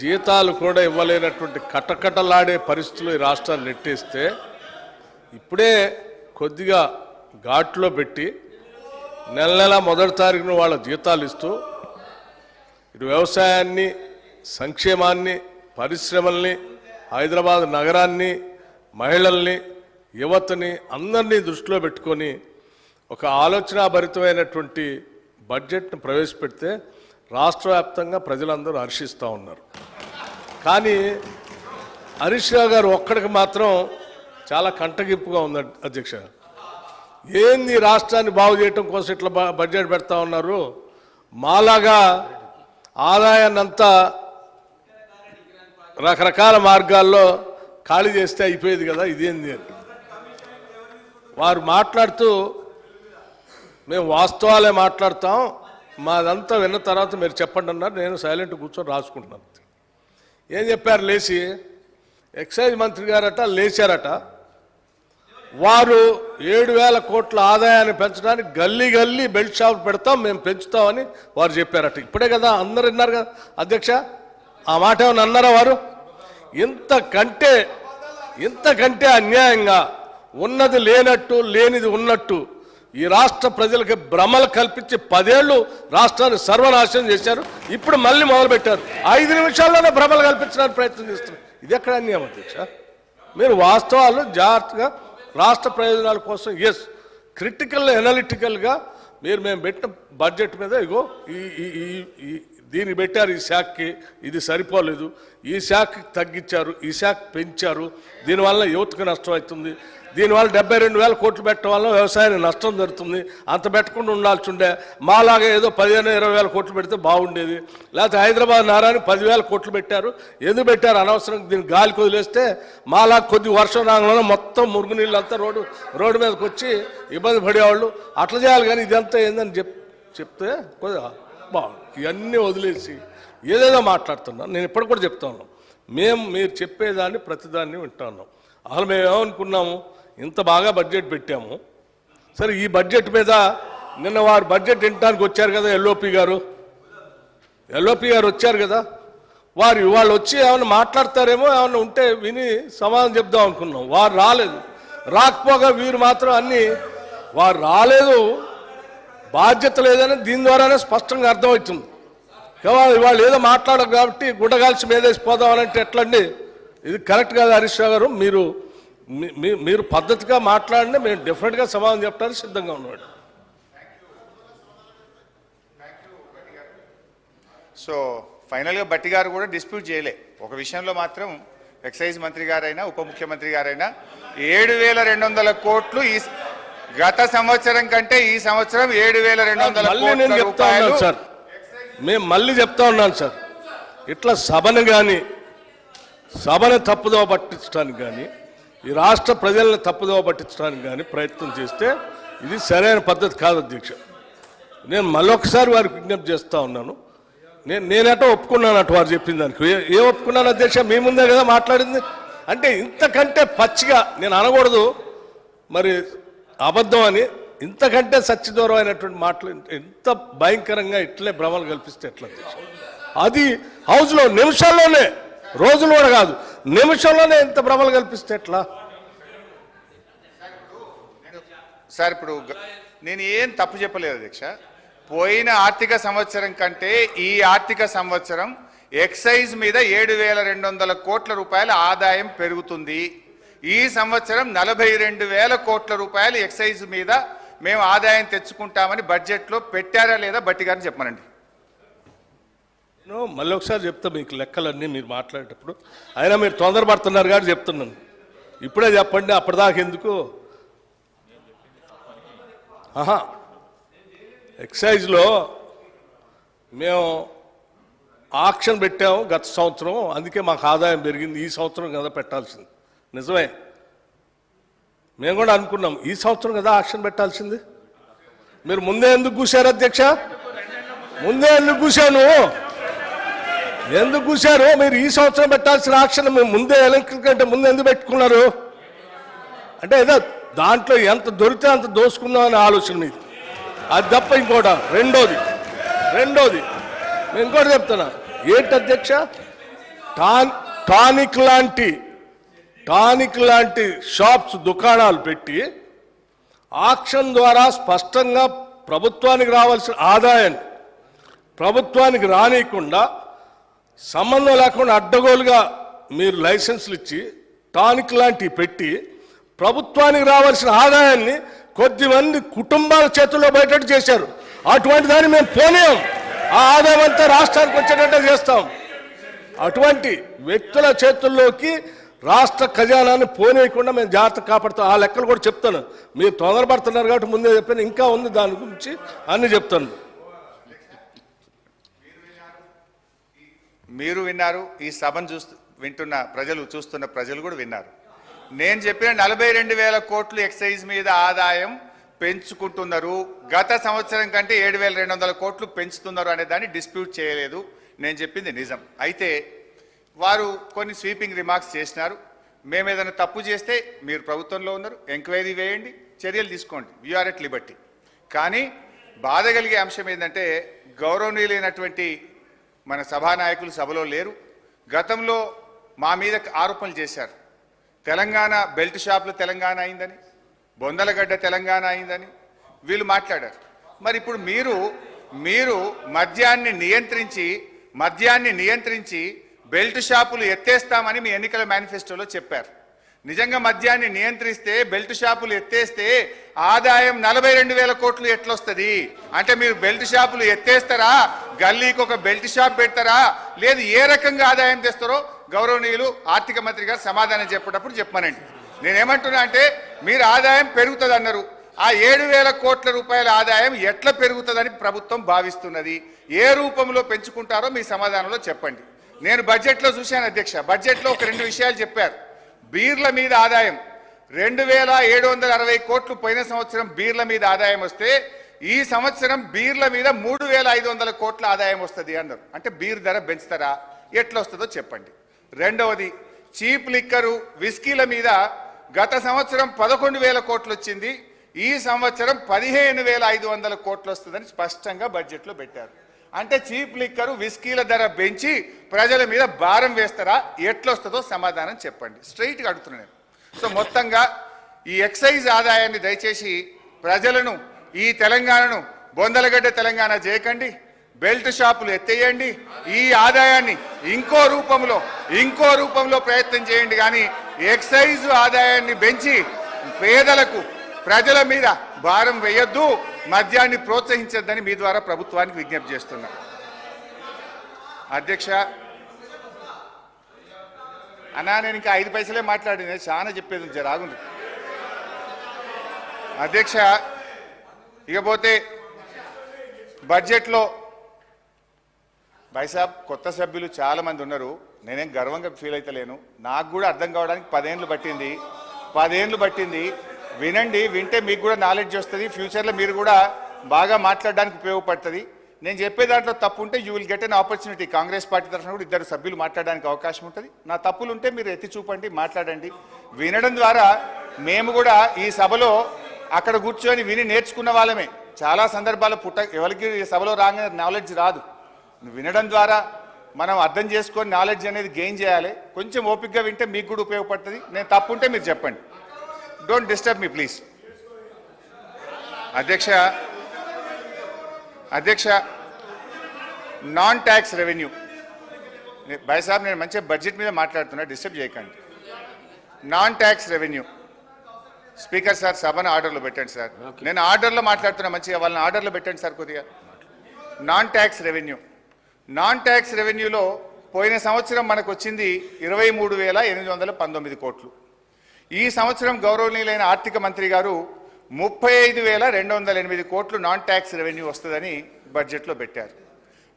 జీతాలు కూడా ఇవ్వలేనటువంటి కటకటలాడే పరిస్థితులు ఈ రాష్ట్రాన్ని నెట్టేస్తే ఇప్పుడే కొద్దిగా ఘాట్లో పెట్టి నెల మొదటి తారీఖున వాళ్ళ జీతాలు ఇస్తూ ఇటు వ్యవసాయాన్ని, సంక్షేమాన్ని, పరిశ్రమల్ని, హైదరాబాద్ నగరాన్ని, మహిళల్ని, యువతని అందరినీ దృష్టిలో పెట్టుకొని ఒక ఆలోచనాభరితమైనటువంటి బడ్జెట్ను ప్రవేశపెడితే రాష్ట్ర వ్యాప్తంగా ప్రజలందరూ హర్షిస్తూ ఉన్నారు. కానీ హరీష్ రావు గారు ఒక్కడికి మాత్రం చాలా కంటగింపుగా ఉంది అధ్యక్ష. ఏంది రాష్ట్రాన్ని బాగు చేయటం కోసం ఇట్లా బడ్జెట్ పెడతా ఉన్నారు, మాలాగా ఆదాయాన్ని అంతా రకరకాల మార్గాల్లో ఖాళీ చేస్తే అయిపోయేది కదా, ఇదేంది అని వారు మాట్లాడుతూ మేము వాస్తవాలే మాట్లాడతాం, మాదంతా విన్న తర్వాత మీరు చెప్పండి అన్నారు. నేను సైలెంట్ కూర్చొని రాసుకుంటున్నాను. ఏం చెప్పారు? లేచి ఎక్సైజ్ మంత్రి గారట లేచారట, వారు 7,000 కోట్ల ఆదాయాన్ని పెంచడానికి గల్లీ గల్లీ బెల్ట్ షాప్ పెడతాం, మేము పెంచుతామని వారు చెప్పారట. ఇప్పుడే కదా అందరు విన్నారు కదా అధ్యక్ష, ఆ మాట ఏమన్నా అన్నారా వారు? ఇంతకంటే అన్యాయంగా ఉన్నది లేనట్టు లేనిది ఉన్నట్టు ఈ రాష్ట్ర ప్రజలకి భ్రమలు కల్పించి 10 ఏళ్ళు రాష్ట్రాన్ని సర్వనాశనం చేశారు. ఇప్పుడు మళ్ళీ మొదలుపెట్టారు, 5 నిమిషాల్లోనే భ్రమలు కల్పించడానికి ప్రయత్నం చేస్తున్నారు. ఇది ఎక్కడ అన్యాయం అధ్యక్ష? మీరు వాస్తవాలు జాగ్రత్తగా రాష్ట్ర ప్రయోజనాల కోసం క్రిటికల్ ఎనాలిటికల్గా మేము పెట్టిన బడ్జెట్ మీద ఇగో దీన్ని పెట్టారు, ఈ శాఖకి ఇది సరిపోలేదు, ఈ శాఖకి తగ్గించారు, ఈ శాఖ పెంచారు, దీనివల్ల యువతకు నష్టం అవుతుంది, దీనివల్ల 72,000 కోట్లు పెట్టడం వల్ల వ్యవసాయానికి నష్టం జరుగుతుంది, అంత పెట్టకుండా ఉండాల్సి ఉండే, మాలాగా ఏదో 15,000-20,000 కోట్లు పెడితే బాగుండేది, లేకపోతే హైదరాబాద్ నగరానికి 10,000 కోట్లు పెట్టారు, ఎందుకు పెట్టారు అనవసరం, దీన్ని గాలికి వదిలేస్తే మాలా కొద్ది వర్షం రాగానే మొత్తం మురుగునీళ్ళు అంతా రోడ్డు మీదకి వచ్చి ఇబ్బంది పడేవాళ్ళు, అట్లా చేయాలి. కానీ ఇదంతా ఏందని చెప్తే కొద్దిగా బాగుంది. ఇవన్నీ వదిలేసి ఏదేదో మాట్లాడుతున్నాను. నేను ఇప్పటికి కూడా చెప్తా ఉన్నాను, మీరు చెప్పేదాన్ని ప్రతిదాన్ని వింటా ఉన్నాం. అసలు మేము ఏమనుకున్నాము, ఇంత బాగా బడ్జెట్ పెట్టాము, సరే ఈ బడ్జెట్ మీద నిన్న వారు బడ్జెట్ వినడానికి వచ్చారు కదా, ఎల్ఓపి గారు వచ్చారు కదా, వాళ్ళు వచ్చి ఏమైనా మాట్లాడతారేమో, ఏమైనా ఉంటే విని సమాధానం చెప్దాం అనుకున్నాం. వారు రాలేదు. రాకపోగా వీరు మాత్రం వారు రాలేదు, బాధ్యత లేదని దీని ద్వారానే స్పష్టంగా అర్థమవుతుంది. వాళ్ళు ఏదో మాట్లాడరు కాబట్టి గుడ్డగాల్చి మీదేసి పోదామనంటే ఎట్లండి? ఇది కరెక్ట్ కాదు హరీష్ రావు గారు. మీరు పద్ధతిగా మాట్లాడితే మేము డెఫినెట్గా సమాధానం చెప్పడానికి సిద్ధంగా ఉన్నాడు. సో ఫైనల్గా బట్టి గారు కూడా డిస్ప్యూట్ చేయలే. ఒక విషయంలో మాత్రం ఎక్సైజ్ మంత్రి గారైనా ఉప ముఖ్యమంత్రి గారైనా 7,200 కోట్లు ఈ గత సంవత్సరం కంటే ఈ సంవత్సరం 7,200 కోట్ల రూపాయలు. సార్ మేము మళ్ళీ చెప్తా ఉన్నాను సార్, ఇట్లా సభను తప్పుదోవ పట్టించడానికి కానీ ఈ రాష్ట్ర ప్రజలను తప్పుదోవ పట్టించడానికి కానీ ప్రయత్నం చేస్తే ఇది సరైన పద్ధతి కాదు అధ్యక్ష. నేను మళ్ళొకసారి వారికి విజ్ఞప్తి చేస్తూ ఉన్నాను. నేనటో ఒప్పుకున్నాను అటు వారు చెప్పిన దానికి. ఏ ఒప్పుకున్నాను అధ్యక్ష? మీ ముందే కదా మాట్లాడింది. అంటే ఇంతకంటే పచ్చిగా నేను అనకూడదు, మరి అబద్ధం అని, ఇంతకంటే సత్యదూరమైనటువంటి మాటలు ఎంత భయంకరంగా ఇట్లే భ్రమలు కల్పిస్తే ఎట్లా అధ్యక్ష? అది హౌస్లో నిమిషాల్లోనే, రోజులు కూడా కాదు, నిమిషంలోనే ఎంత భ్రమలు కల్పిస్తే ఎట్లా సార్? ఇప్పుడు నేను ఏం తప్పు చెప్పలేదు అధ్యక్ష. పోయిన ఆర్థిక సంవత్సరం కంటే ఈ ఆర్థిక సంవత్సరం ఎక్సైజ్ మీద 7,200 కోట్ల రూపాయల ఆదాయం పెరుగుతుంది. ఈ సంవత్సరం 42,000 కోట్ల రూపాయలు ఎక్సైజ్ మీద మేము ఆదాయం తెచ్చుకుంటామని బడ్జెట్లో పెట్టారా లేదా బట్టి గారిని చెప్పమనండి. మళ్ళీ ఒకసారి చెప్తా మీకు లెక్కలన్నీ మీరు మాట్లాడేటప్పుడు. అయినా మీరు తొందరపడుతున్నారు కాబట్టి చెప్తున్నాను, ఇప్పుడే చెప్పండి, అప్పటిదాకా ఎందుకు? ఎక్సైజ్లో మేము ఆక్షన్ పెట్టాము గత సంవత్సరం, అందుకే మాకు ఆదాయం పెరిగింది. ఈ సంవత్సరం కదా పెట్టాల్సింది, నిజమే. మేము కూడా అనుకున్నాం ఈ సంవత్సరం కదా ఆక్షన్ పెట్టాల్సింది. మీరు ముందే ఎందుకు కూర్చారు అధ్యక్ష? ముందే ఎందుకు కూర్చాను? ఎందుకు కూర్చారు? మీరు ఈ సంవత్సరం పెట్టాల్సిన ఆక్షన్ మేము ముందే ఎలక్ట్రిక్ కంటే ముందు ఎందుకు పెట్టుకున్నారు? అంటే ఏదో దాంట్లో ఎంత దొరికితే అంత దోసుకుందామనే ఆలోచన మీది, అది తప్ప ఇంకోట. రెండోది నేను ఇంకోటి చెప్తున్నా. ఏంటి అధ్యక్ష? టానిక్ లాంటి షాప్స్, దుకాణాలు పెట్టి ఆక్షన్ ద్వారా స్పష్టంగా ప్రభుత్వానికి రావాల్సిన ఆదాయాన్ని ప్రభుత్వానికి రానియకుండా, సంబంధం లేకుండా అడ్డగోలుగా మీరు లైసెన్సులు ఇచ్చి టానిక్ లాంటివి పెట్టి ప్రభుత్వానికి రావాల్సిన ఆదాయాన్ని కొద్దిమంది కుటుంబాల చేతుల్లో బయటట్టు చేశారు. అటువంటి దాన్ని మేము పోనీయం. ఆ ఆదాయం అంతా రాష్ట్రానికి వచ్చేటట్టే చేస్తాం. అటువంటి వ్యక్తుల చేతుల్లోకి రాష్ట్ర ఖజానాన్ని పోనీయకుండా మేము జాగ్రత్త కాపాడుతాం. ఆ లెక్కలు కూడా చెప్తాను. మీరు తొందరపడుతున్నారు కాబట్టి ముందే చెప్పాను. ఇంకా ఉంది దాని గురించి అన్ని చెప్తాను. మీరు విన్నారు, ఈ సభను వింటున్న ప్రజలు, చూస్తున్న ప్రజలు కూడా విన్నారు. నేను చెప్పిన 42,000 కోట్లు ఎక్సైజ్ మీద ఆదాయం పెంచుకుంటున్నారు. గత సంవత్సరం కంటే 7,200 కోట్లు పెంచుతున్నారు అనే దాన్ని డిస్ప్యూట్ చేయలేదు. నేను చెప్పింది నిజం. అయితే వారు కొన్ని స్వీపింగ్ రిమార్క్స్ చేసినారు. మేము ఏదైనా తప్పు చేస్తే మీరు ప్రభుత్వంలో ఉన్నారు, ఎంక్వైరీ వేయండి, చర్యలు తీసుకోండి, వీఆర్ ఎట్ లిబర్టీ. కానీ బాధ కలిగే అంశం ఏంటంటే గౌరవనీయులైనటువంటి మన సభానాయకులు సభలో లేరు. గతంలో మా మీద ఆరోపణలు చేశారు. తెలంగాణ బెల్ట్ షాపులు తెలంగాణ అయిందని, బొందలగడ్డ తెలంగాణ అయిందని వీళ్ళు మాట్లాడారు. మరి ఇప్పుడు మీరు మద్యాన్ని నియంత్రించి బెల్ట్ షాపులు ఎత్తేస్తామని మీ ఎన్నికల మేనిఫెస్టోలో చెప్పారు. నిజంగా మద్యాన్ని నియంత్రిస్తే, బెల్ట్ షాపులు ఎత్తేస్తే ఆదాయం 42,000 కోట్లు ఎట్లొస్తుంది? అంటే మీరు బెల్ట్ షాపులు ఎత్తేస్తారా, గల్లీకి ఒక బెల్ట్ షాప్ పెడతారా, లేదు ఏ రకంగా ఆదాయం తెస్తారో గౌరవనీయులు ఆర్థిక మంత్రి గారు సమాధానం చెప్పేటప్పుడు చెప్పమనండి. నేనేమంటున్నా అంటే మీరు ఆదాయం పెరుగుతుంది అన్నారు. ఆ 7,000 కోట్ల రూపాయల ఆదాయం ఎట్లా పెరుగుతుందని ప్రభుత్వం భావిస్తున్నది? ఏ రూపంలో పెంచుకుంటారో మీ సమాధానంలో చెప్పండి. నేను బడ్జెట్లో చూశాను అధ్యక్ష. బడ్జెట్లో ఒక 2 విషయాలు చెప్పారు. బీర్ల మీద ఆదాయం 2,760 కోట్లు పోయిన సంవత్సరం బీర్ల మీద ఆదాయం వస్తే ఈ సంవత్సరం బీర్ల మీద 3,500 కోట్ల ఆదాయం వస్తుంది అన్నారు. అంటే బీర్ ధర పెంచుతారా, ఎట్లా వస్తుందో చెప్పండి. రెండవది చీప్ లిక్కరు, విస్కీల మీద గత సంవత్సరం 11,000 కోట్లు వచ్చింది, ఈ సంవత్సరం 15,500 కోట్లు వస్తుందని స్పష్టంగా బడ్జెట్లో పెట్టారు. అంటే చీప్ లిక్కరు, విస్కీల ధర పెంచి ప్రజల మీద భారం వేస్తారా, ఎట్లొస్తుందో సమాధానం చెప్పండి. స్ట్రైట్గా అడుగుతున్నాను. సో మొత్తంగా ఈ ఎక్సైజ్ ఆదాయాన్ని దయచేసి ప్రజలను, ఈ తెలంగాణను బొందలగడ్డ తెలంగాణ చేయకండి, బెల్ట్ షాపులు ఎత్తేయండి. ఈ ఆదాయాన్ని ఇంకో రూపంలో ప్రయత్నం చేయండి. కానీ ఎక్సైజ్ ఆదాయాన్ని పెంచి పేదలకు, ప్రజల మీద భారం వేయొద్దు, మద్యాన్ని ప్రోత్సహించొద్దని మీ ద్వారా ప్రభుత్వానికి విజ్ఞప్తి చేస్తున్నా. అధ్యక్ష అన్నా, నేను ఇంకా 5 పైసలే మాట్లాడింది, చాలా చెప్పేది జరాగుంది అధ్యక్ష. ఇకపోతే బడ్జెట్లో భాయ్సాబ్ కొత్త సభ్యులు చాలా మంది ఉన్నారు. నేనేం గర్వంగా ఫీల్ అవుతలేను. నాకు కూడా అర్థం కావడానికి 10 ఏళ్ళు పట్టింది. వినండి, వింటే మీకు కూడా నాలెడ్జ్ వస్తుంది. ఫ్యూచర్లో మీరు కూడా బాగా మాట్లాడడానికి ఉపయోగపడుతుంది. నేను చెప్పే దాంట్లో తప్పు ఉంటే you will get an opportunity. Congress party తరఫున కూడా 2 సభ్యులు మాట్లాడడానికి అవకాశం ఉంటుంది. నా తప్పులు ఉంటే మీరు ఎత్తి చూపండి, మాట్లాడండి. వినడం ద్వారా మేము కూడా ఈ సభలో అక్కడ కూర్చొని విని నేర్చుకున్న వాళ్ళమే. చాలా సందర్భాలు ఎవరికి ఈ సభలో రాగానే నాలెడ్జ్ రాదు. వినడం ద్వారా మనం అర్థం చేసుకొని నాలెడ్జ్ అనేది గెయిన్ చేయాలి. కొంచెం ఓపికగా వింటే మీకు కూడా ఉపయోగపడుతుంది. నేను తప్పు ఉంటే మీరు చెప్పండి. Don't disturb me please. అధ్యక్ష నాన్ ట్యాక్స్ రెవెన్యూ భాయ్సాబ్, నేను మంచిగా బడ్జెట్ మీద మాట్లాడుతున్నా, డిస్టర్బ్ చేయకండి. Non tax revenue speaker sir, సభను ఆర్డర్లో పెట్టండి సార్. నేను ఆర్డర్లో మాట్లాడుతున్నా, మంచిగా వాళ్ళని ఆర్డర్లో పెట్టండి సార్ కొద్దిగా. నాన్ ట్యాక్స్ రెవెన్యూలో పోయిన సంవత్సరం మనకు వచ్చింది 23,819 కోట్లు. ఈ సంవత్సరం గౌరవనీయులైన ఆర్థిక మంత్రి గారు 35,208 కోట్లు నాన్ ట్యాక్స్ రెవెన్యూ వస్తుందని బడ్జెట్లో పెట్టారు.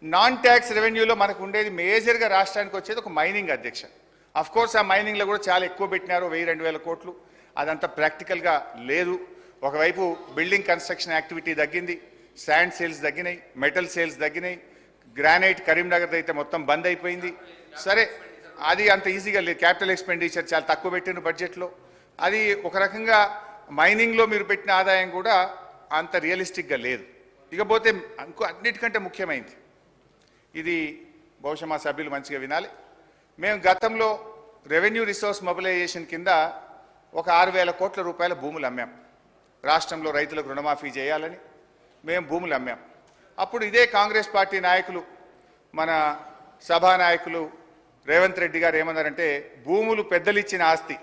నాన్ ట్యాక్స్ రెవెన్యూలో మనకు ఉండేది మేజర్గా రాష్ట్రానికి వచ్చేది ఒక మైనింగ్ అధ్యక్ష. అఫ్ కోర్స్ ఆ మైనింగ్లో కూడా చాలా ఎక్కువ పెట్టినారు, 1,000-2,000 కోట్లు. అదంతా ప్రాక్టికల్గా లేదు. ఒకవైపు బిల్డింగ్ కన్స్ట్రక్షన్ యాక్టివిటీ తగ్గింది, శాండ్ సేల్స్ తగ్గినాయి, మెటల్ సేల్స్ తగ్గినాయి, గ్రానైట్ కరీంనగర్ అయితే మొత్తం బంద్ అయిపోయింది. సరే, అది అంత ఈజీగా లేదు. క్యాపిటల్ ఎక్స్పెండిచర్ చాలా తక్కువ పెట్టిన బడ్జెట్లో. అది ఒక రకంగా మైనింగ్లో మీరు పెట్టిన ఆదాయం కూడా అంత రియలిస్టిక్గా లేదు. ఇకపోతే ఇంకో అన్నిటికంటే ముఖ్యమైనది, ఇది బహుశా మా సభ్యులు మంచిగా వినాలి. మేము గతంలో రెవెన్యూ రిసోర్స్ మొబిలైజేషన్ కింద ఒక 6,000 కోట్ల రూపాయల భూములు అమ్మాం. రాష్ట్రంలో రైతులకు రుణమాఫీ చేయాలని మేము భూములు అమ్మాం. అప్పుడు ఇదే కాంగ్రెస్ పార్టీ నాయకులు, మన సభానాయకులు రేవంత్ రెడ్డి గారు ఏమన్నారంటే, భూములు పెద్దలిచ్చిన ఆస్తి,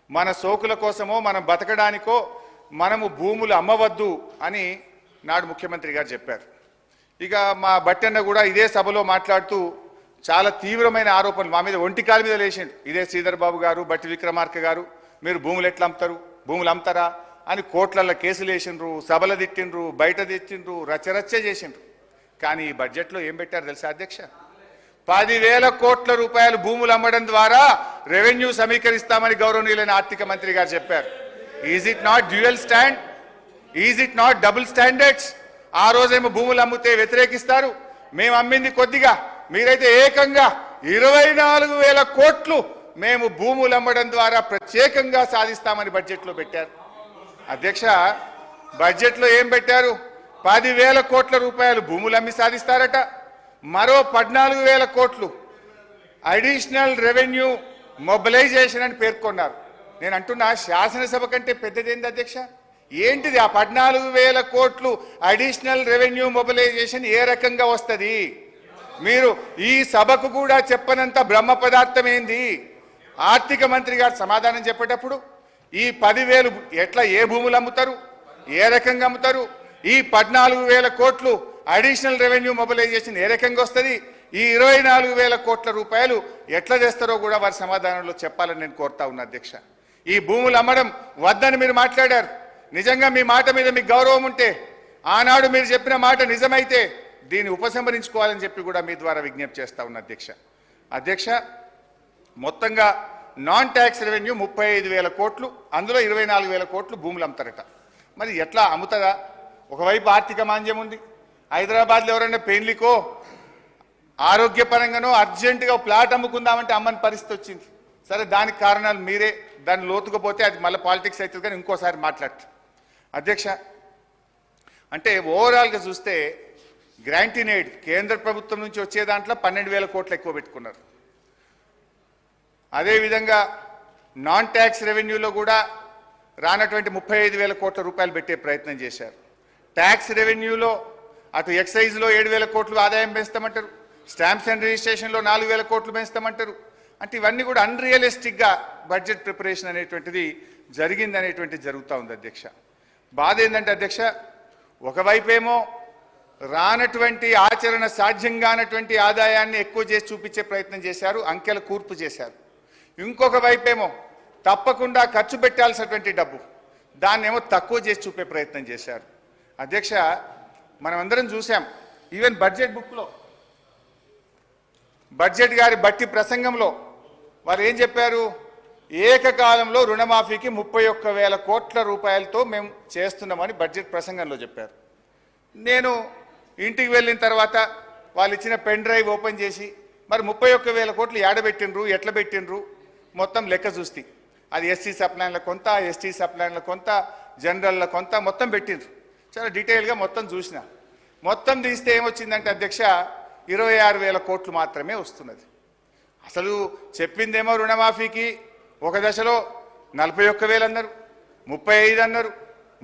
మన సోకుల కోసమో మనం బతకడానికో మనము భూములు అమ్మవద్దు అని నాడు ముఖ్యమంత్రి గారు చెప్పారు. ఇక మా బట్టన్న కూడా ఇదే సభలో మాట్లాడుతూ చాలా తీవ్రమైన ఆరోపణలు మా మీద ఒంటికాల మీద లేచిండు. ఇదే శ్రీధర్ బాబు గారు, బట్టి విక్రమార్క గారు, మీరు భూములు ఎట్లా అమ్ముతారు, భూములు అమ్ముతారా అని కోట్లల్లో కేసులు వేసిండ్రు, సభలు తిట్టిండ్రు, బయట తెచ్చిండ్రు, రచ్చరచ్చ చేసిండ్రు. కానీ ఈ బడ్జెట్లో ఏం పెట్టారు తెలుసా అధ్యక్ష? 10,000 కోట్ల రూపాయలు భూములు అమ్మడం ద్వారా రెవెన్యూ సమీకరిస్తామని గౌరవనీయులైన ఆర్థిక మంత్రి గారు చెప్పారు. Is it not dual stand? Is it not double standards? ఆ రోజేమో భూములు అమ్మితే వ్యతిరేకిస్తారు, మేము అమ్మింది కొద్దిగా, మీరైతే ఏకంగా 24,000 కోట్లు మేము భూములు అమ్మడం ద్వారా ప్రత్యేకంగా సాధిస్తామని బడ్జెట్లో పెట్టారు. అధ్యక్ష, బడ్జెట్లో ఏం పెట్టారు? 10,000 కోట్ల రూపాయలు భూములు అమ్మి సాధిస్తారట, మరో 14,000 కోట్లు అడిషనల్ రెవెన్యూ మొబిలైజేషన్ అని పేర్కొన్నారు. నేను అంటున్నా, శాసనసభ కంటే పెద్దదేంది అధ్యక్ష? ఏంటిది ఆ 14,000 కోట్లు అడిషనల్ రెవెన్యూ మొబిలైజేషన్? ఏ రకంగా వస్తుంది? మీరు ఈ సభకు కూడా చెప్పనంత బ్రహ్మ పదార్థం ఏంది? ఆర్థిక మంత్రి గారు సమాధానం చెప్పేటప్పుడు ఈ 10,000 ఎట్లా, ఏ భూములు అమ్ముతారు, ఏ రకంగా అమ్ముతారు, ఈ 14,000 కోట్లు అడిషనల్ రెవెన్యూ మొబిలైజేషన్ ఏ రకంగా వస్తుంది, ఈ 24,000 కోట్ల రూపాయలు ఎట్లా చేస్తారో కూడా వారి సమాధానంలో చెప్పాలని నేను కోరుతా ఉన్నా అధ్యక్ష. ఈ భూములు అమ్మడం వద్దని మీరు మాట్లాడారు. నిజంగా మీ మాట మీద మీకు గౌరవం ఉంటే, ఆనాడు మీరు చెప్పిన మాట నిజమైతే దీన్ని ఉపసంహరించుకోవాలని చెప్పి కూడా మీ ద్వారా విజ్ఞప్తి చేస్తా ఉన్నా అధ్యక్ష. అధ్యక్ష, మొత్తంగా నాన్ ట్యాక్స్ రెవెన్యూ 35,000 కోట్లు, అందులో 24,000 కోట్లు భూములు అమ్ముతారట. మరి ఎట్లా అమ్ముతుందా? ఒకవైపు ఆర్థిక మాంద్యం ఉంది, హైదరాబాద్లో ఎవరైనా పెళ్లికో ఆరోగ్యపరంగానో అర్జెంటుగా ప్లాట్ అమ్ముకుందామంటే అమ్మని పరిస్థితి వచ్చింది. సరే, దానికి కారణాలు మీరే, దాన్ని లోతుకుపోతే అది మళ్ళీ పాలిటిక్స్ అవుతుంది, కానీ ఇంకోసారి మాట్లాడతారు అధ్యక్ష. అంటే ఓవరాల్గా చూస్తే గ్రాంటీన్ ఎయిడ్ కేంద్ర ప్రభుత్వం నుంచి వచ్చే దాంట్లో 12,000 కోట్లు ఎక్కువ పెట్టుకున్నారు. అదేవిధంగా నాన్ ట్యాక్స్ రెవెన్యూలో కూడా రానటువంటి 35,000 కోట్ల రూపాయలు పెట్టే ప్రయత్నం చేశారు. ట్యాక్స్ రెవెన్యూలో అటు ఎక్సైజ్లో 7,000 కోట్లు ఆదాయం పెంచుతామంటారు, స్టాంప్స్ అండ్ రిజిస్ట్రేషన్లో 4,000 కోట్లు పెంచుతామంటారు. అంటే ఇవన్నీ కూడా అన్రియలిస్టిక్గా బడ్జెట్ ప్రిపరేషన్ అనేటువంటిది జరిగిందనేటువంటిది జరుగుతూ ఉంది అధ్యక్ష. బాధ ఏంటంటే అధ్యక్ష, ఒకవైపేమో రానటువంటి ఆచరణ సాధ్యం కానటువంటి ఆదాయాన్ని ఎక్కువ చేసి చూపించే ప్రయత్నం చేశారు, అంకెల కూర్పు చేశారు. ఇంకొక వైపేమో తప్పకుండా ఖర్చు పెట్టాల్సినటువంటి డబ్బు దాన్నేమో తక్కువ చేసి చూపే ప్రయత్నం చేశారు అధ్యక్ష. మనం అందరం చూసాం, ఈవెన్ బడ్జెట్ బుక్లో బడ్జెట్ గారి బట్టి ప్రసంగంలో వారు ఏం చెప్పారు? ఏకకాలంలో రుణమాఫీకి 31,000 కోట్ల రూపాయలతో మేము చేస్తున్నామని బడ్జెట్ ప్రసంగంలో చెప్పారు. నేను ఇంటికి వెళ్ళిన తర్వాత వాళ్ళు ఇచ్చిన పెన్ డ్రైవ్ ఓపెన్ చేసి మరి 31,000 కోట్లు ఏడబెట్టినరు, ఎట్లా పెట్టినరు మొత్తం లెక్క చూస్తే అది ఎస్సీ సప్లైన్ల కొంత, ఎస్టీ సప్లైన్ల కొంత, జనరల్ల కొంత మొత్తం పెట్టినరు. చాలా డీటెయిల్గా మొత్తం చూసిన. మొత్తం తీస్తే ఏమొచ్చిందంటే అధ్యక్ష 26,000 కోట్లు మాత్రమే వస్తున్నది. అసలు చెప్పిందేమో రుణమాఫీకి ఒక దశలో 41,000 అన్నారు, 35 అన్నారు,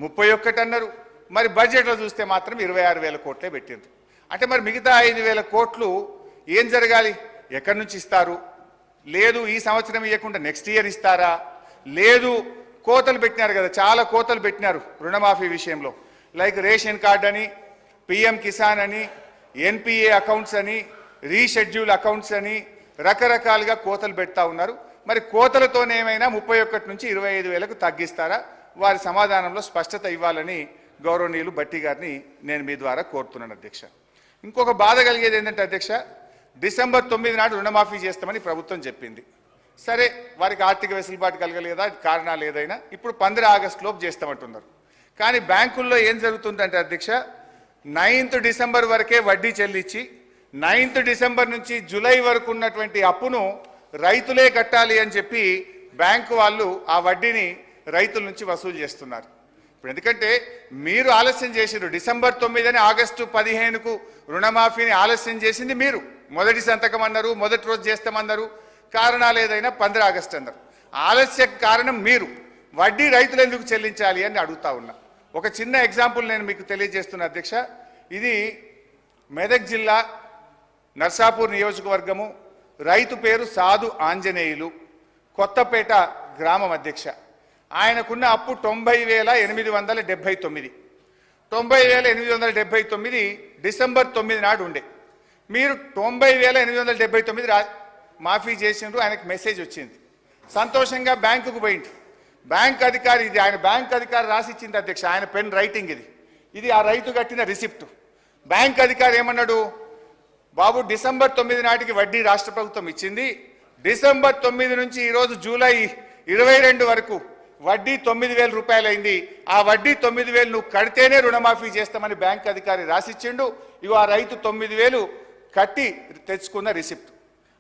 31 అన్నారు. మరి బడ్జెట్లో చూస్తే మాత్రం 26,000 కోట్లే పెట్టిండ్రు. అంటే మరి మిగతా 5,000 కోట్లు ఏం జరగాలి? ఎక్కడి నుంచి ఇస్తారు? లేదు ఈ సంవత్సరం ఇవ్వకుండా నెక్స్ట్ ఇయర్ ఇస్తారా? లేదు కోతలు పెట్టినారు కదా, చాలా కోతలు పెట్టినారు రుణమాఫీ విషయంలో. లైక్ రేషన్ కార్డ్ అని, పిఎం కిసాన్ అని, ఎన్పిఏ అకౌంట్స్ అని, రీషెడ్యూల్ అకౌంట్స్ అని రకరకాలుగా కోతలు పెడతా ఉన్నారు. మరి కోతలతోనే ఏమైనా 31 నుంచి 25,000కు తగ్గిస్తారా? వారి సమాధానంలో స్పష్టత ఇవ్వాలని గౌరవనీయులు బట్టి గారిని నేను మీ ద్వారా కోరుతున్నాను అధ్యక్ష. ఇంకొక బాధ కలిగేది ఏంటంటే అధ్యక్ష, డిసెంబర్ 9 నాడు రుణమాఫీ చేస్తామని ప్రభుత్వం చెప్పింది. సరే, వారికి ఆర్థిక వెసులుబాటు కలగలేదా, కారణాలు ఏదైనా, ఇప్పుడు 15 ఆగస్టు లోపు చేస్తామంటున్నారు. కానీ బ్యాంకుల్లో ఏం జరుగుతుందంటే అధ్యక్ష, 9th డిసెంబర్ వరకే వడ్డీ చెల్లించి 9th డిసెంబర్ నుంచి జూలై వరకు ఉన్నటువంటి అప్పును రైతులే కట్టాలి అని చెప్పి బ్యాంకు వాళ్ళు ఆ వడ్డీని రైతుల నుంచి వసూలు చేస్తున్నారు. ఇప్పుడు ఎందుకంటే మీరు ఆలస్యం చేసిరు, డిసెంబర్ 9 అని ఆగస్టు 15కు రుణమాఫీని ఆలస్యం చేసింది మీరు. మొదటి సంతకం అన్నారు, మొదటి రోజు చేస్తామన్నారు, కారణాలు ఏదైనా 15 ఆగస్టు అన్నారు. ఆలస్య కారణం మీరు, వడ్డీ రైతులు ఎందుకు చెల్లించాలి అని అడుగుతా ఉన్నా. ఒక చిన్న ఎగ్జాంపుల్ నేను మీకు తెలియజేస్తున్నా అధ్యక్ష. ఇది మెదక్ జిల్లా నర్సాపూర్ నియోజకవర్గము, రైతు పేరు సాధు ఆంజనేయులు, కొత్తపేట గ్రామం అధ్యక్ష. ఆయనకున్న అప్పు 90,879. 90,879 డిసెంబర్ 9 నాడు ఉండే. మీరు 90,879 మాఫీ చేసిండ్రు. ఆయనకు మెసేజ్ వచ్చింది. సంతోషంగా బ్యాంకుకు పోయింది. బ్యాంక్ అధికారి, ఇది ఆయన బ్యాంక్ అధికారి రాసిచ్చింది అధ్యక్ష, ఆయన పెన్ రైటింగ్ ఇది ఆ రైతు కట్టిన రిసిప్ట్. బ్యాంక్ అధికారి ఏమన్నాడు, బాబు డిసెంబర్ 9 నాటికి వడ్డీ రాష్ట్ర ప్రభుత్వం ఇచ్చింది. డిసెంబర్ 9 నుంచి ఈరోజు జూలై 22 వరకు వడ్డీ 9,000 రూపాయలు అయింది. ఆ వడ్డీ 9,000 నువ్వు కడితేనే రుణమాఫీ చేస్తామని బ్యాంక్ అధికారి రాసిచ్చిండు. ఇగో ఆ రైతు 9,000 కట్టి తెచ్చుకున్న రిసిప్ట్.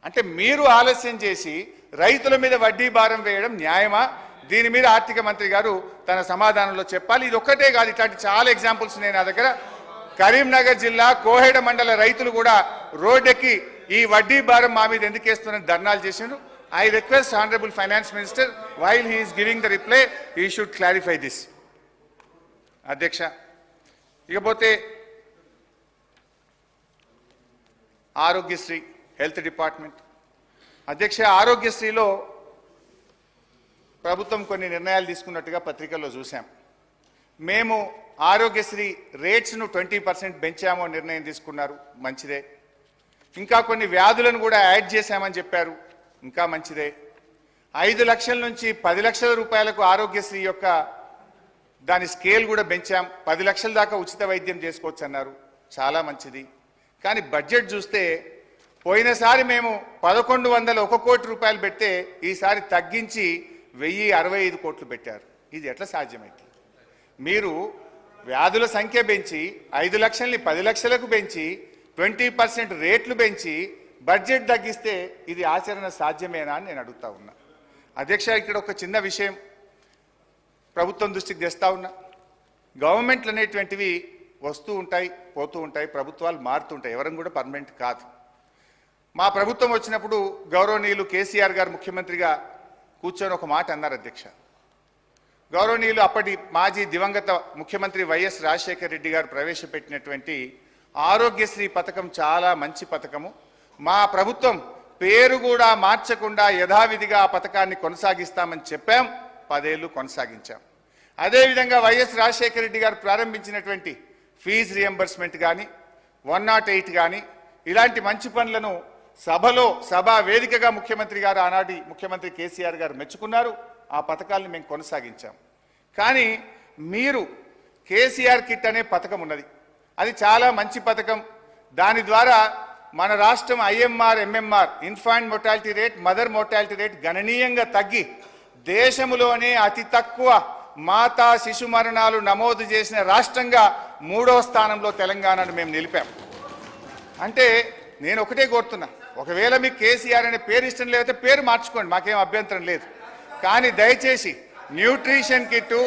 అంటే మీరు ఆలస్యం చేసి రైతుల మీద వడ్డీ భారం వేయడం న్యాయమా? దీని మీద ఆర్థిక మంత్రి గారు తన సమాధానంలో చెప్పాలి. ఇది ఒక్కటే కాదు, ఇట్లాంటి చాలా ఎగ్జాంపుల్స్ నేను నా దగ్గర. కరీంనగర్ జిల్లా కోహెడ మండల రైతులు కూడా రోడ్డెక్కి ఈ వడ్డీ భారం మా మీద ఎందుకు వేస్తున్నారని ధర్నాలు చేసిండ్రు. I request Honorable Finance Minister, while he is giving the reply, he should clarify this. అధ్యక్ష, ఇకపోతే ఆరోగ్యశ్రీ హెల్త్ డిపార్ట్మెంట్. అధ్యక్ష, ఆరోగ్యశ్రీలో ప్రభుత్వం కొన్ని నిర్ణయాలు తీసుకున్నట్టుగా పత్రికల్లో చూసాం. మేము ఆరోగ్యశ్రీ రేట్స్ను 20% పెంచామో నిర్ణయం తీసుకున్నారు, మంచిదే. ఇంకా కొన్ని వ్యాధులను కూడా యాడ్ చేశామని చెప్పారు, ఇంకా మంచిదే. 5 లక్షల నుంచి 10 లక్షల రూపాయలకు ఆరోగ్యశ్రీ యొక్క దాని స్కేల్ కూడా పెంచాం. 10 లక్షల దాకా ఉచిత వైద్యం చేసుకోవచ్చు అన్నారు, చాలా మంచిది. కానీ బడ్జెట్ చూస్తే పోయినసారి మేము 1,101 కోటి రూపాయలు పెడితే ఈసారి తగ్గించి 1,065 కోట్లు పెట్టారు. ఇది ఎట్లా సాధ్యమైంది? మీరు వ్యాధుల సంఖ్య పెంచి 5 లక్షల్ని 10 లక్షలకు పెంచి 20% రేట్లు పెంచి బడ్జెట్ తగ్గిస్తే ఇది ఆచరణ సాధ్యమేనా అని నేను అడుగుతా ఉన్నా. అధ్యక్ష, ఇక్కడ ఒక చిన్న విషయం ప్రభుత్వం దృష్టికి తెస్తా ఉన్నా. గవర్నమెంట్లు అనేటువంటివి వస్తూ ఉంటాయి, పోతూ ఉంటాయి, ప్రభుత్వాలు మారుతుంటాయి, ఎవరం కూడా పర్మనెంట్ కాదు. మా ప్రభుత్వం వచ్చినప్పుడు గౌరవనీయులు కేసీఆర్ గారు ముఖ్యమంత్రిగా కూర్చొని ఒక మాట అన్నారు అధ్యక్ష. గౌరవనీయులు అప్పటి మాజీ దివంగత ముఖ్యమంత్రి వైఎస్ రాజశేఖర రెడ్డి గారు ప్రవేశపెట్టినటువంటి ఆరోగ్యశ్రీ పథకం చాలా మంచి పథకము. మా ప్రభుత్వం పేరు కూడా మార్చకుండా యథావిధిగా ఆ పథకాన్ని కొనసాగిస్తామని చెప్పాం. 10 ఏళ్ళు కొనసాగించాం. అదేవిధంగా వైఎస్ రాజశేఖర రెడ్డి గారు ప్రారంభించినటువంటి ఫీజు రియంబర్స్మెంట్ కానీ 108 కానీ ఇలాంటి మంచి పనులను సభా వేదికగా ముఖ్యమంత్రి గారు ఆనాటి ముఖ్యమంత్రి కేసీఆర్ గారు మెచ్చుకున్నారు. ఆ పథకాలను మేము కొనసాగించాం. కానీ మీరు కేసీఆర్ కిట్ అనే పథకం ఉన్నది, అది చాలా మంచి పథకం. దాని ద్వారా మన రాష్ట్రం IMR, MMR infant mortality rate, mother mortality rate గణనీయంగా తగ్గి దేశంలోనే అతి తక్కువ మాతా శిశు మరణాలు నమోదు చేసిన రాష్ట్రంగా 3వ స్థానంలో తెలంగాణను మేము నిలిపాం. అంటే నేను ఒకటే కోరుతున్నా, ఒకవేళ మీకు కేసీఆర్ అనే పేరు ఇష్టం లేకపోతే పేరు మార్చుకోండి, మాకేం అభ్యంతరం లేదు. కానీ దయచేసి న్యూట్రిషన్ కిట్,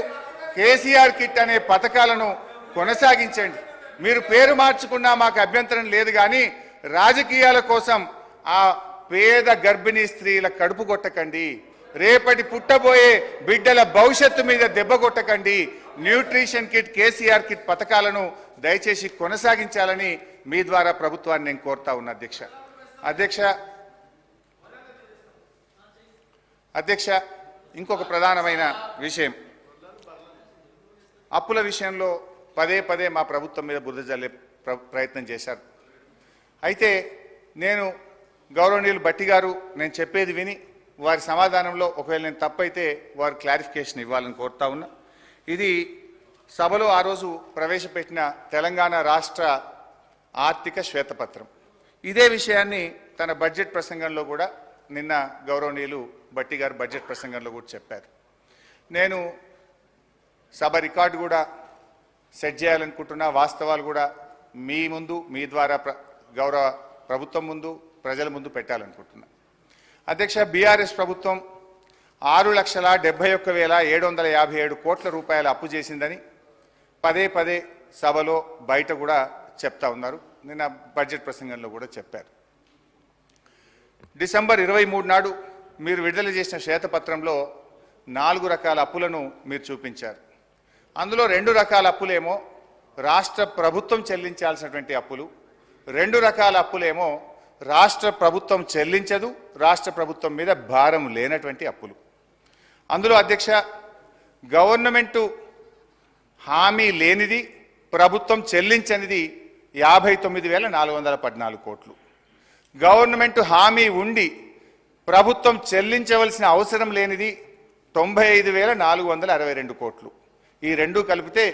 కేసీఆర్ కిట్ అనే పథకాలను కొనసాగించండి. మీరు పేరు మార్చుకున్నా మాకు అభ్యంతరం లేదు. కానీ రాజకీయాల కోసం ఆ పేద గర్భిణీ స్త్రీల కడుపు కొట్టకండి, రేపటి పుట్టబోయే బిడ్డల భవిష్యత్తు మీద దెబ్బ కొట్టకండి. న్యూట్రిషన్ కిట్, కేసీఆర్ కిట్ పథకాలను దయచేసి కొనసాగించాలని మీ ద్వారా ప్రభుత్వాన్ని నేను కోరుతా ఉన్నా అధ్యక్ష, ఇంకొక ప్రధానమైన విషయం, అప్పుల విషయంలో పదే మా ప్రభుత్వం మీద బురద జల్లే ప్రయత్నం చేశారు. అయితే నేను గౌరవనీయులు భట్టి గారు నేను చెప్పేది విని వారి సమాధానంలో ఒకవేళ నేను తప్పైతే వారు క్లారిఫికేషన్ ఇవ్వాలని కోరుతా ఉన్నా. ఇది సభలో ఆ రోజు ప్రవేశపెట్టిన తెలంగాణ రాష్ట్ర ఆర్థిక శ్వేతపత్రం. ఇదే విషయాన్ని తన బడ్జెట్ ప్రసంగంలో కూడా నిన్న గౌరవనీయులు భట్టి గారు బడ్జెట్ ప్రసంగంలో కూడా చెప్పారు. నేను సభ రికార్డు కూడా సెట్ చేయాలనుకుంటున్నా, వాస్తవాలు కూడా మీ ముందు, మీ ద్వారా గౌరవ ప్రభుత్వం ముందు, ప్రజల ముందు పెట్టాలనుకుంటున్నా. అధ్యక్ష, బీఆర్ఎస్ ప్రభుత్వం 6,71,757 కోట్ల రూపాయల అప్పు చేసిందని పదే సభలో బయట కూడా చెప్తా ఉన్నారు. నిన్న బడ్జెట్ ప్రసంగంలో కూడా చెప్పారు. డిసెంబర్ 23 నాడు మీరు విడుదల చేసిన శ్వేతపత్రంలో 4 రకాల అప్పులను మీరు చూపించారు. అందులో 2 రకాల అప్పులేమో రాష్ట్ర ప్రభుత్వం చెల్లించాల్సినటువంటి అప్పులు, 2 రకాల అప్పులేమో రాష్ట్ర ప్రభుత్వం చెల్లించదు, రాష్ట్ర ప్రభుత్వం మీద భారం లేనటువంటి అప్పులు. అందులో అధ్యక్ష గవర్నమెంటు హామీ లేనిది ప్రభుత్వం చెల్లించనిది 59,414 కోట్లు. గవర్నమెంట్ హామీ ఉండి ప్రభుత్వం చెల్లించవలసిన అవసరం లేనిది 95,462 కోట్లు. ఈ రెండు కలిపితే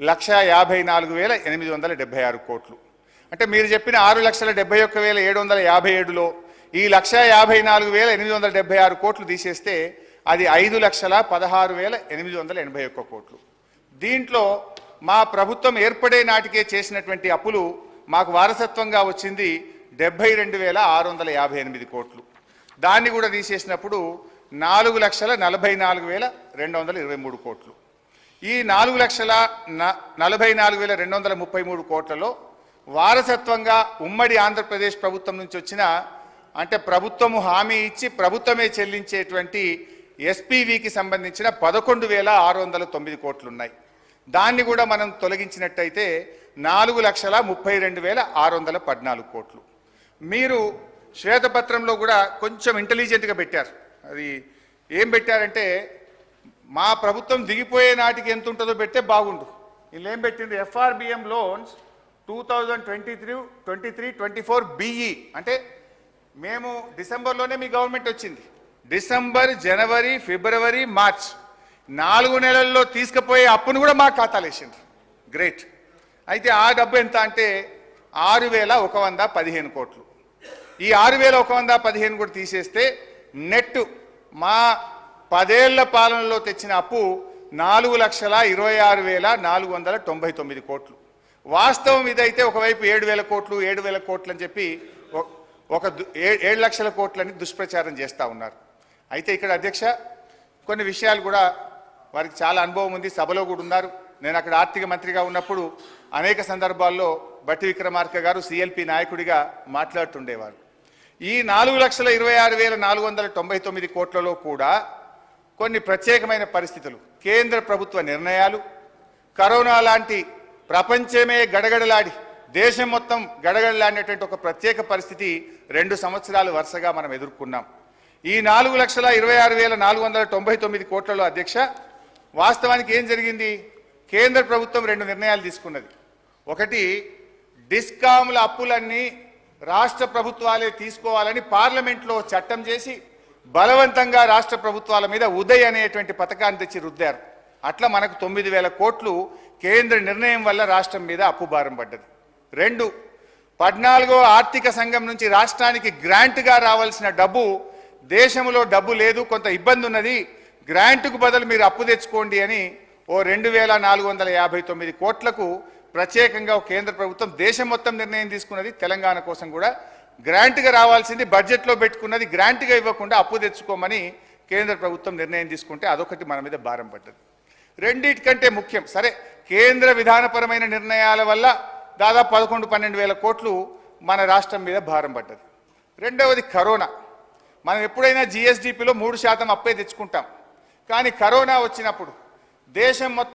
1,54,876 కోట్లు. అంటే మీరు చెప్పిన 6,71,757లో ఈ 1,54,876 కోట్లు తీసేస్తే అది 5,16,881 కోట్లు. దీంట్లో మా ప్రభుత్వం ఏర్పడే నాటికే చేసినటువంటి అప్పులు మాకు వారసత్వంగా వచ్చింది 72,658 కోట్లు. దాన్ని కూడా తీసేసినప్పుడు 4,44,223 కోట్లు. ఈ 4,44,233 కోట్లలో వారసత్వంగా ఉమ్మడి ఆంధ్రప్రదేశ్ ప్రభుత్వం నుంచి వచ్చిన అంటే ప్రభుత్వము హామీ ఇచ్చి ప్రభుత్వమే చెల్లించేటువంటి ఎస్పీవీకి సంబంధించిన 11,609 కోట్లు ఉన్నాయి. దాన్ని కూడా మనం తొలగించినట్టయితే 4,32,614 కోట్లు. మీరు శ్వేతపత్రంలో కూడా కొంచెం ఇంటెలిజెంట్గా పెట్టారు. అది ఏం పెట్టారంటే మా ప్రభుత్వం దిగిపోయే నాటికి ఎంత ఉంటుందో పెడితే బాగుండు. వీళ్ళు ఏం పెట్టిండ్రు, ఎఫ్ఆర్బిఎం లోన్స్ 2023-24 బిఈ అంటే మేము డిసెంబర్లోనే మీ గవర్నమెంట్ వచ్చింది. డిసెంబర్, జనవరి, ఫిబ్రవరి, మార్చ్ 4 నెలల్లో తీసుకుపోయే అప్పును కూడా మా ఖాతాలు వేసిండ్రు. గ్రేట్. అయితే ఆ డబ్బు ఎంత అంటే 6,115 కోట్లు. ఈ 6,115 కూడా తీసేస్తే నెట్ మా 10 ఏళ్ల పాలనలో తెచ్చిన అప్పు 4,26,499 కోట్లు. వాస్తవం ఇదైతే ఒకవైపు 7,000 కోట్లు 7,000 కోట్లు అని చెప్పి ఒక 7 లక్షల కోట్లని దుష్ప్రచారం చేస్తూ ఉన్నారు. అయితే ఇక్కడ అధ్యక్ష కొన్ని విషయాలు కూడా వారికి చాలా అనుభవం ఉంది, సభలో కూడా ఉన్నారు. నేను అక్కడ ఆర్థిక మంత్రిగా ఉన్నప్పుడు అనేక సందర్భాల్లో బట్టి విక్రమార్క గారు సిఎల్పి నాయకుడిగా మాట్లాడుతుండేవారు. ఈ 4,26,499 కోట్లలో కూడా కొన్ని ప్రత్యేకమైన పరిస్థితులు, కేంద్ర ప్రభుత్వ నిర్ణయాలు, కరోనా లాంటి ప్రపంచమే గడగడలాడి దేశం మొత్తం గడగడలాడినటువంటి ఒక ప్రత్యేక పరిస్థితి 2 సంవత్సరాలు వరుసగా మనం ఎదుర్కొన్నాం. ఈ 4,26,499 కోట్లలో అధ్యక్ష వాస్తవానికి ఏం జరిగింది, కేంద్ర ప్రభుత్వం 2 నిర్ణయాలు తీసుకున్నది. ఒకటి, డిస్కామ్ల అప్పులన్నీ రాష్ట్ర ప్రభుత్వాలే తీసుకోవాలని పార్లమెంట్లో చట్టం చేసి బలవంతంగా రాష్ట్ర ప్రభుత్వాల మీద ఉదయ్ అనేటువంటి పథకాన్ని తెచ్చి రుద్దారు. అట్లా మనకు 9,000 కోట్లు కేంద్ర నిర్ణయం వల్ల రాష్ట్రం మీద అప్పు భారం పడ్డది. 2, 14వ ఆర్థిక సంఘం నుంచి రాష్ట్రానికి గ్రాంట్గా రావాల్సిన డబ్బు, దేశంలో డబ్బు లేదు, కొంత ఇబ్బంది ఉన్నది, గ్రాంట్కు బదులు మీరు అప్పు తెచ్చుకోండి అని ఓ 2,459 కోట్లకు ప్రత్యేకంగా కేంద్ర ప్రభుత్వం దేశం మొత్తం నిర్ణయం తీసుకున్నది. తెలంగాణ కోసం కూడా గ్రాంట్గా రావాల్సింది బడ్జెట్లో పెట్టుకున్నది, గ్రాంట్గా ఇవ్వకుండా అప్పు తెచ్చుకోమని కేంద్ర ప్రభుత్వం నిర్ణయం తీసుకుంటే అదొకటి మన మీద భారం పడ్డది. రెండిటికంటే ముఖ్యం, సరే కేంద్ర విధానపరమైన నిర్ణయాల వల్ల దాదాపు 11-12 కోట్లు మన రాష్ట్రం మీద భారం పడ్డది. రెండవది కరోనా. మనం ఎప్పుడైనా జిఎస్డిపిలో 3% అప్పే తెచ్చుకుంటాం, కానీ కరోనా వచ్చినప్పుడు దేశం మొత్తం